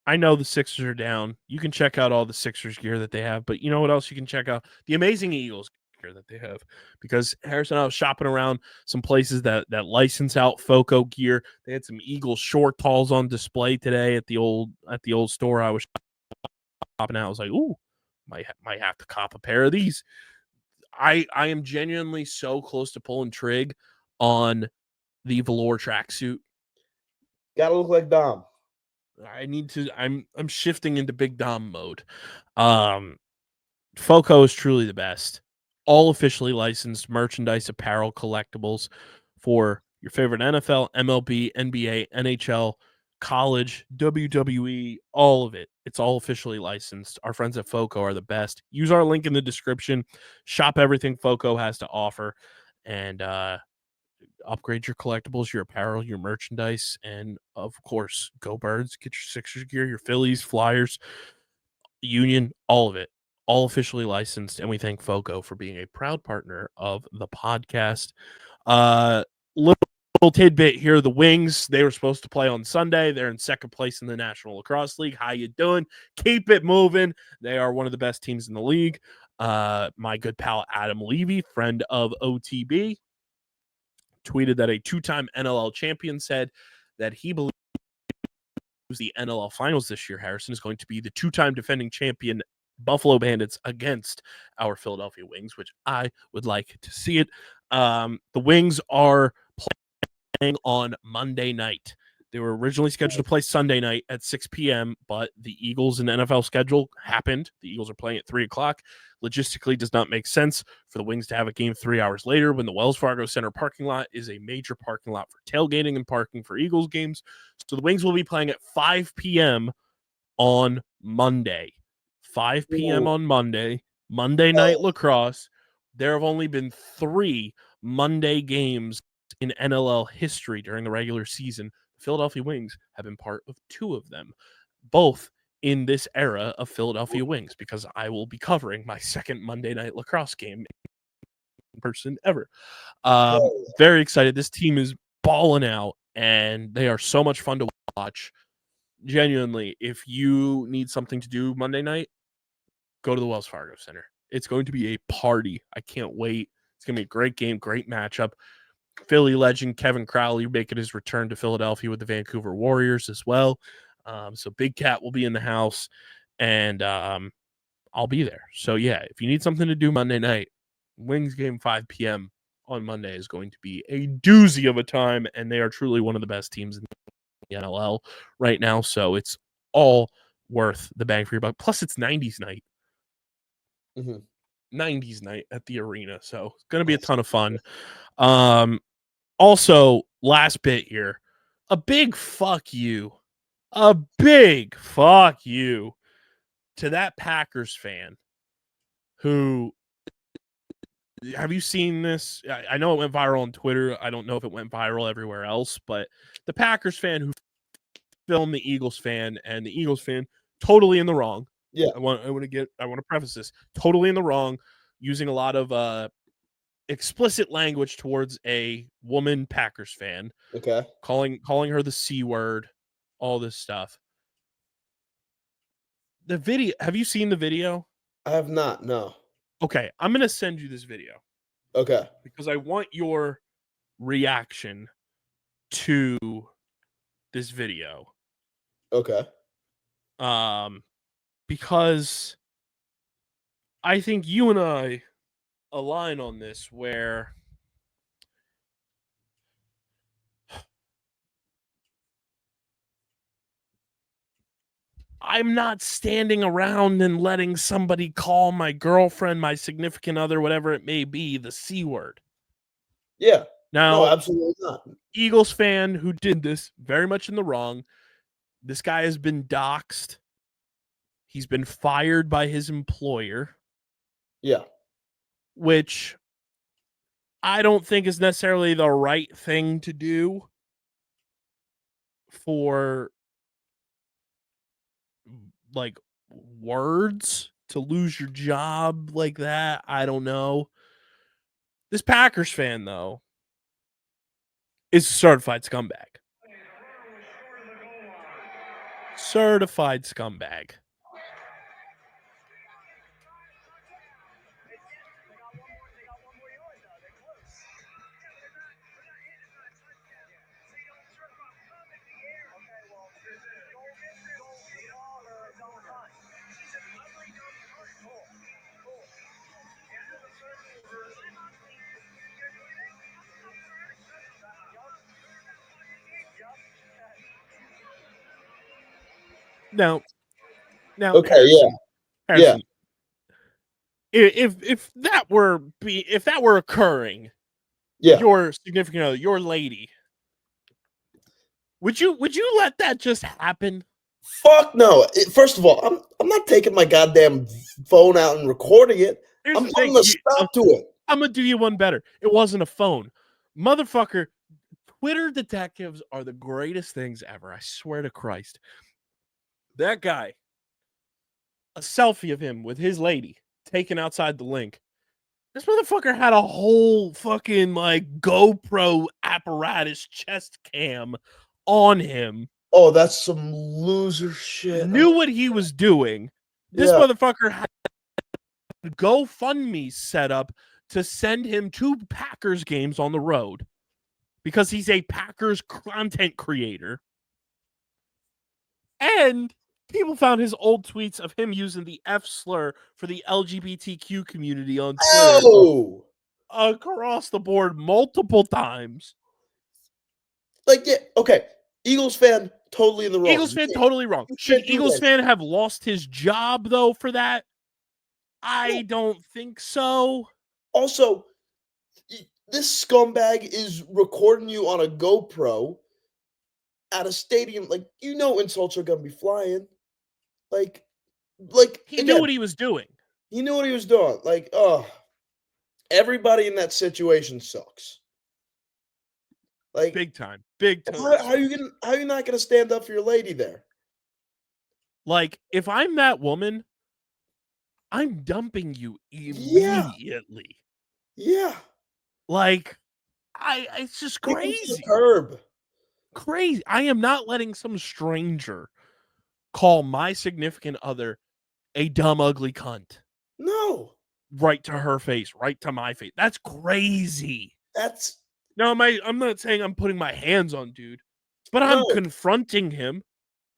I know the Sixers are down. You can check out all the Sixers gear that they have, but you know what else you can check out? The amazing Eagles gear that they have. Because Harrison, I was shopping around some places that license out FOCO gear. They had some Eagles short talls on display today at the old store I was shopping at. I was like, ooh, might have to cop a pair of these. I am genuinely so close to pulling trig on the velour tracksuit. Gotta look like Dom. I need to. I'm shifting into Big Dom mode. FOCO is truly the best. All officially licensed merchandise, apparel, collectibles for your favorite NFL, MLB, NBA, NHL, college, WWE, all of it. It's all officially licensed. Our friends at FOCO are the best. Use our link in the description. Shop everything FOCO has to offer, and upgrade your collectibles, your apparel, your merchandise, and of course, go Birds. Get your Sixers gear, your Phillies, Flyers, Union, all of it. All officially licensed, and we thank FOCO for being a proud partner of the podcast. Little tidbit here: the Wings, they were supposed to play on Sunday. They're in second place in the National Lacrosse League. How you doing? Keep it moving. They are one of the best teams in the league. My good pal Adam Levy, friend of OTB, tweeted that a two-time NLL champion said that he believes the NLL finals this year, Harrison, is going to be the two-time defending champion Buffalo Bandits against our Philadelphia Wings, which I would like to see it. The Wings are playing on Monday night. They were originally scheduled to play Sunday night at 6 p.m., but the Eagles and NFL schedule happened. The Eagles are playing at 3 o'clock. Logistically, does not make sense for the Wings to have a game 3 hours later when the Wells Fargo Center parking lot is a major parking lot for tailgating and parking for Eagles games. So the Wings will be playing at 5 p.m. on Monday. 5 p.m. on Monday night lacrosse. There have only been 3 Monday games in NLL history during the regular season. The Philadelphia Wings have been part of 2 of them, both in this era of Philadelphia Wings, because I will be covering my second Monday night lacrosse game in person ever. Very excited. This team is balling out, and they are so much fun to watch. Genuinely, if you need something to do Monday night, go to the Wells Fargo Center. It's going to be a party. I can't wait. It's going to be a great game, great matchup. Philly legend Kevin Crowley making his return to Philadelphia with the Vancouver Warriors as well. So Big Cat will be in the house, and I'll be there. So, yeah, if you need something to do Monday night, Wings game 5 p.m. on Monday is going to be a doozy of a time, and they are truly one of the best teams in the NLL right now. So it's all worth the bang for your buck. Plus, it's 90s night. 90s night at the arena. So it's going to be a ton of fun. Also, last bit here, a big fuck you to that Packers fan who, have you seen this? I know it went viral on Twitter. I don't know if it went viral everywhere else, but the Packers fan who filmed the Eagles fan, and the Eagles fan totally in the wrong. Yeah. I want to preface this, totally in the wrong, using a lot of explicit language towards a woman Packers fan. Okay. Calling her the C word, all this stuff. The video, have you seen the video? I have not, no. Okay, I'm going to send you this video. Okay. Because I want your reaction to this video. Okay. Because I think you and I align on this, where I'm not standing around and letting somebody call my girlfriend, my significant other, whatever it may be, the C word. Yeah. Now, no, absolutely not. Eagles fan who did this, very much in the wrong. This guy has been doxxed. He's been fired by his employer. Yeah. Which I don't think is necessarily the right thing to do for, like, words, to lose your job like that. I don't know. This Packers fan, though, is a certified scumbag. Certified scumbag. Now, Okay, Harrison, yeah. Harrison, if that were occurring, Yeah. your significant other, your lady, would you let that just happen? Fuck no. First of all, I'm not taking my goddamn phone out and recording it. Here's I'm the putting thing, a stop to it. I'm gonna do you one better. It wasn't a phone, motherfucker. Twitter detectives are the greatest things ever. I swear to Christ. That guy, a selfie of him with his lady taken outside the link. This motherfucker had a whole fucking, like, GoPro apparatus chest cam on him. Oh, that's some loser shit. Knew what he was doing. This motherfucker had a GoFundMe set up to send him to Packers games on the road because he's a Packers content creator. And people found his old tweets of him using the F slur for the LGBTQ community on Twitter across the board multiple times. Like, yeah, okay. Eagles fan, totally in the wrong. Eagles fan, totally wrong. Should Eagles fan have lost his job, though, for that? I don't think so. Also, this scumbag is recording you on a GoPro at a stadium. Like, insults are going to be flying. Like he knew what he was doing. He knew what he was doing. Like, everybody in that situation sucks. Like, big time. How are you not gonna stand up for your lady there? Like, if I'm that woman, I'm dumping you immediately. Yeah. Like, it's just crazy. Crazy. I am not letting some stranger call my significant other a dumb, ugly cunt. No. Right to her face, right to my face. That's crazy. That's Now, I'm not saying I'm putting my hands on dude, but I'm no. confronting him.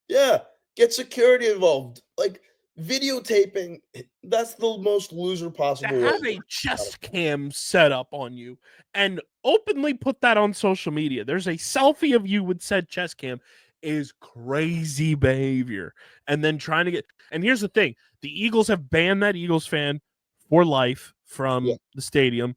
Yeah. Get security involved. Like videotaping, that's the most loser To possible have way. a chest cam set up on you and openly put that on social media. There's a selfie of you with said chest cam is crazy behavior. And then trying to get, and here's the thing, the Eagles have banned that Eagles fan for life from the stadium.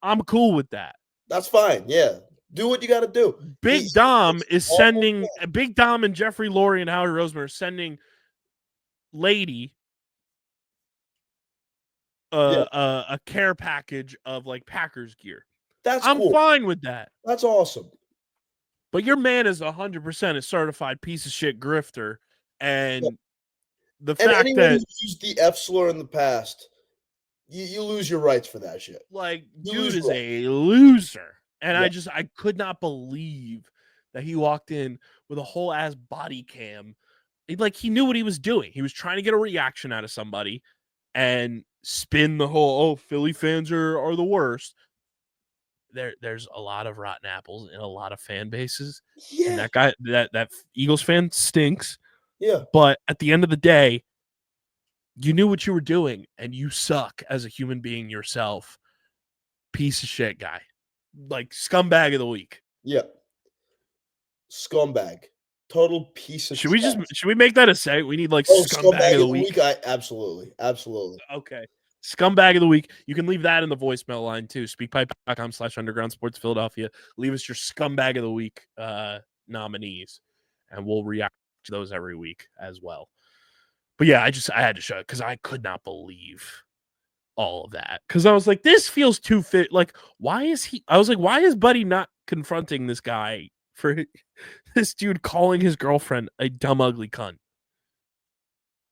I'm cool with that. That's fine. Yeah. Do what you got to do. Big Dom is sending, Big Dom and Jeffrey Lurie and Howie Roseman are sending Lady a care package of like Packers gear. I'm cool. fine with that. That's awesome. But your man is 100% a certified piece of shit grifter, and the fact anyone that who's used the F slur in the past, you lose your rights for that shit. Like, dude is a loser, and I could not believe that he walked in with a whole ass body cam. He knew what he was doing. He was trying to get a reaction out of somebody and spin the whole Philly fans are the worst. There's a lot of rotten apples in a lot of fan bases. Yeah. And that guy, that Eagles fan stinks. Yeah. But at the end of the day, you knew what you were doing and you suck as a human being yourself. Piece of shit guy. Like scumbag of the week. Yeah. Scumbag. Total piece of Should we make that a say? We need like scumbag of the week. Absolutely. Okay. Scumbag of the week. You can leave that in the voicemail line too. Speakpipe.com/underground sports Philadelphia. Leave us your scumbag of the week nominees, and we'll react to those every week as well. But yeah, I had to show it because I could not believe all of that. Because I was like, this feels too fit. Like, why is Buddy not confronting this guy for this dude calling his girlfriend a dumb, ugly cunt?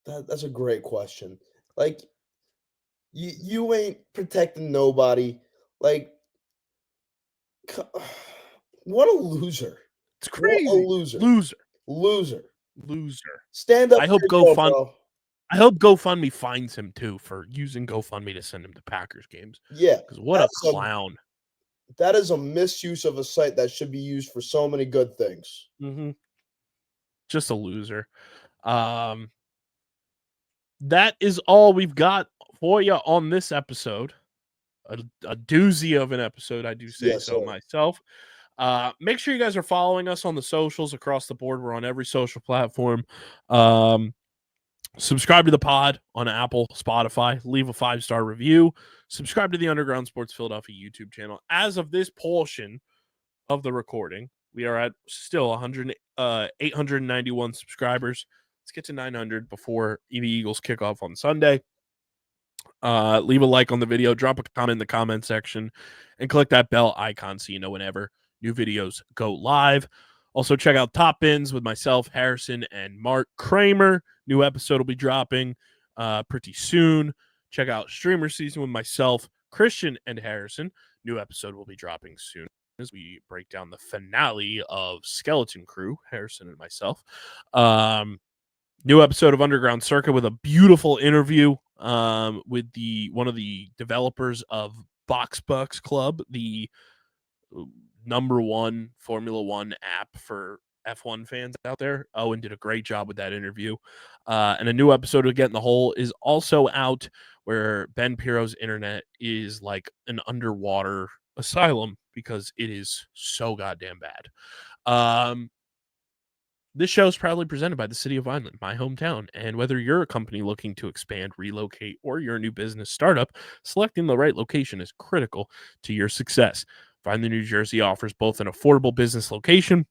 That's a great question. Like, you ain't protecting nobody. Like, what a loser. It's crazy. What a loser. Stand up. I hope GoFundMe finds him too for using GoFundMe to send him to Packers games. Yeah. Because what a clown. That is a misuse of a site that should be used for so many good things. Mm-hmm. Just a loser. That is all we've got for you on this episode. A doozy of an episode, I do say myself. Make sure you guys are following us on the socials across the board. We're on every social platform. Subscribe to the pod on Apple, Spotify. Leave a 5-star review. Subscribe to the Underground Sports Philadelphia YouTube channel. As of this portion of the recording, we are at still 891 subscribers. Let's get to 900 before the Eagles kick off on Sunday. Leave a like on the video, drop a comment in the comment section, and click that bell icon so you know whenever new videos go live. Also, check out Top Bins with myself, Harrison, and Mark Kramer. New episode will be dropping pretty soon. Check out Streamer Season with myself, Christian, and Harrison. New episode will be dropping soon as we break down the finale of Skeleton Crew, Harrison and myself. New episode of Underground Circuit with a beautiful interview with one of the developers of Box Bucks Club, the #1 Formula One app for F1 fans out there. Owen did a great job with that interview. And a new episode of Get in the Hole is also out, where Ben Piro's internet is like an underwater asylum because it is so goddamn bad. This show is proudly presented by the City of Vineland, my hometown. And whether you're a company looking to expand, relocate, or you're a new business startup, selecting the right location is critical to your success. Vineland, New Jersey offers both an affordable business location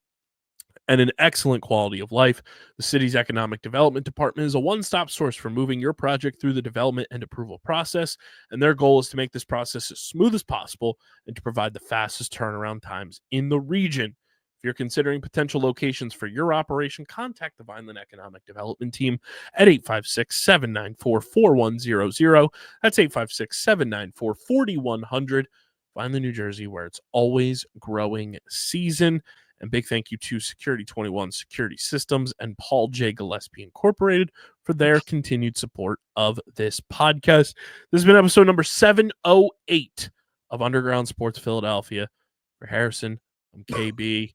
and an excellent quality of life. The city's economic development department is a one-stop source for moving your project through the development and approval process, and their goal is to make this process as smooth as possible and to provide the fastest turnaround times in the region. If you're considering potential locations for your operation, contact the Vineland Economic Development Team at 856-794-4100. That's 856-794-4100. Vineland, New Jersey, where it's always growing season. And big thank you to Security 21 Security Systems and Paul J. Gillespie Incorporated for their continued support of this podcast. This has been episode number 708 of Underground Sports Philadelphia. For Harrison, I'm KB.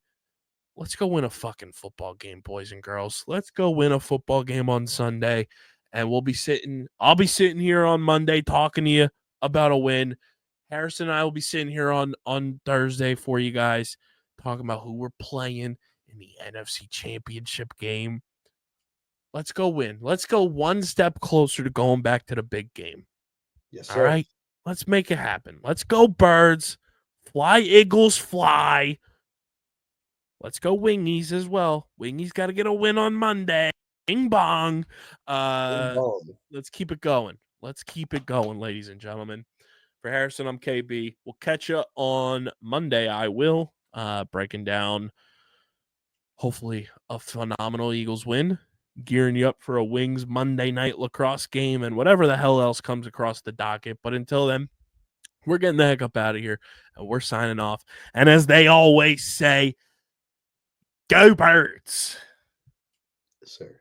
Let's go win a fucking football game, boys and girls. Let's go win a football game on Sunday. And I'll be sitting here on Monday talking to you about a win. Harrison and I will be sitting here on Thursday for you guys, talking about who we're playing in the NFC Championship game. Let's go win. Let's go one step closer to going back to the big game. Yes, sir. All right? Let's make it happen. Let's go, Birds. Fly, Eagles, fly. Let's go Wingies as well. Wingies got to get a win on Monday. Bing bong. Let's keep it going. Let's keep it going, ladies and gentlemen. For Harrison, I'm KB. We'll catch you on Monday. I will. Breaking down, hopefully, a phenomenal Eagles win. Gearing you up for a Wings Monday night lacrosse game and whatever the hell else comes across the docket. But until then, we're getting the heck up out of here, and we're signing off. And as they always say, go Birds! Yes, sir.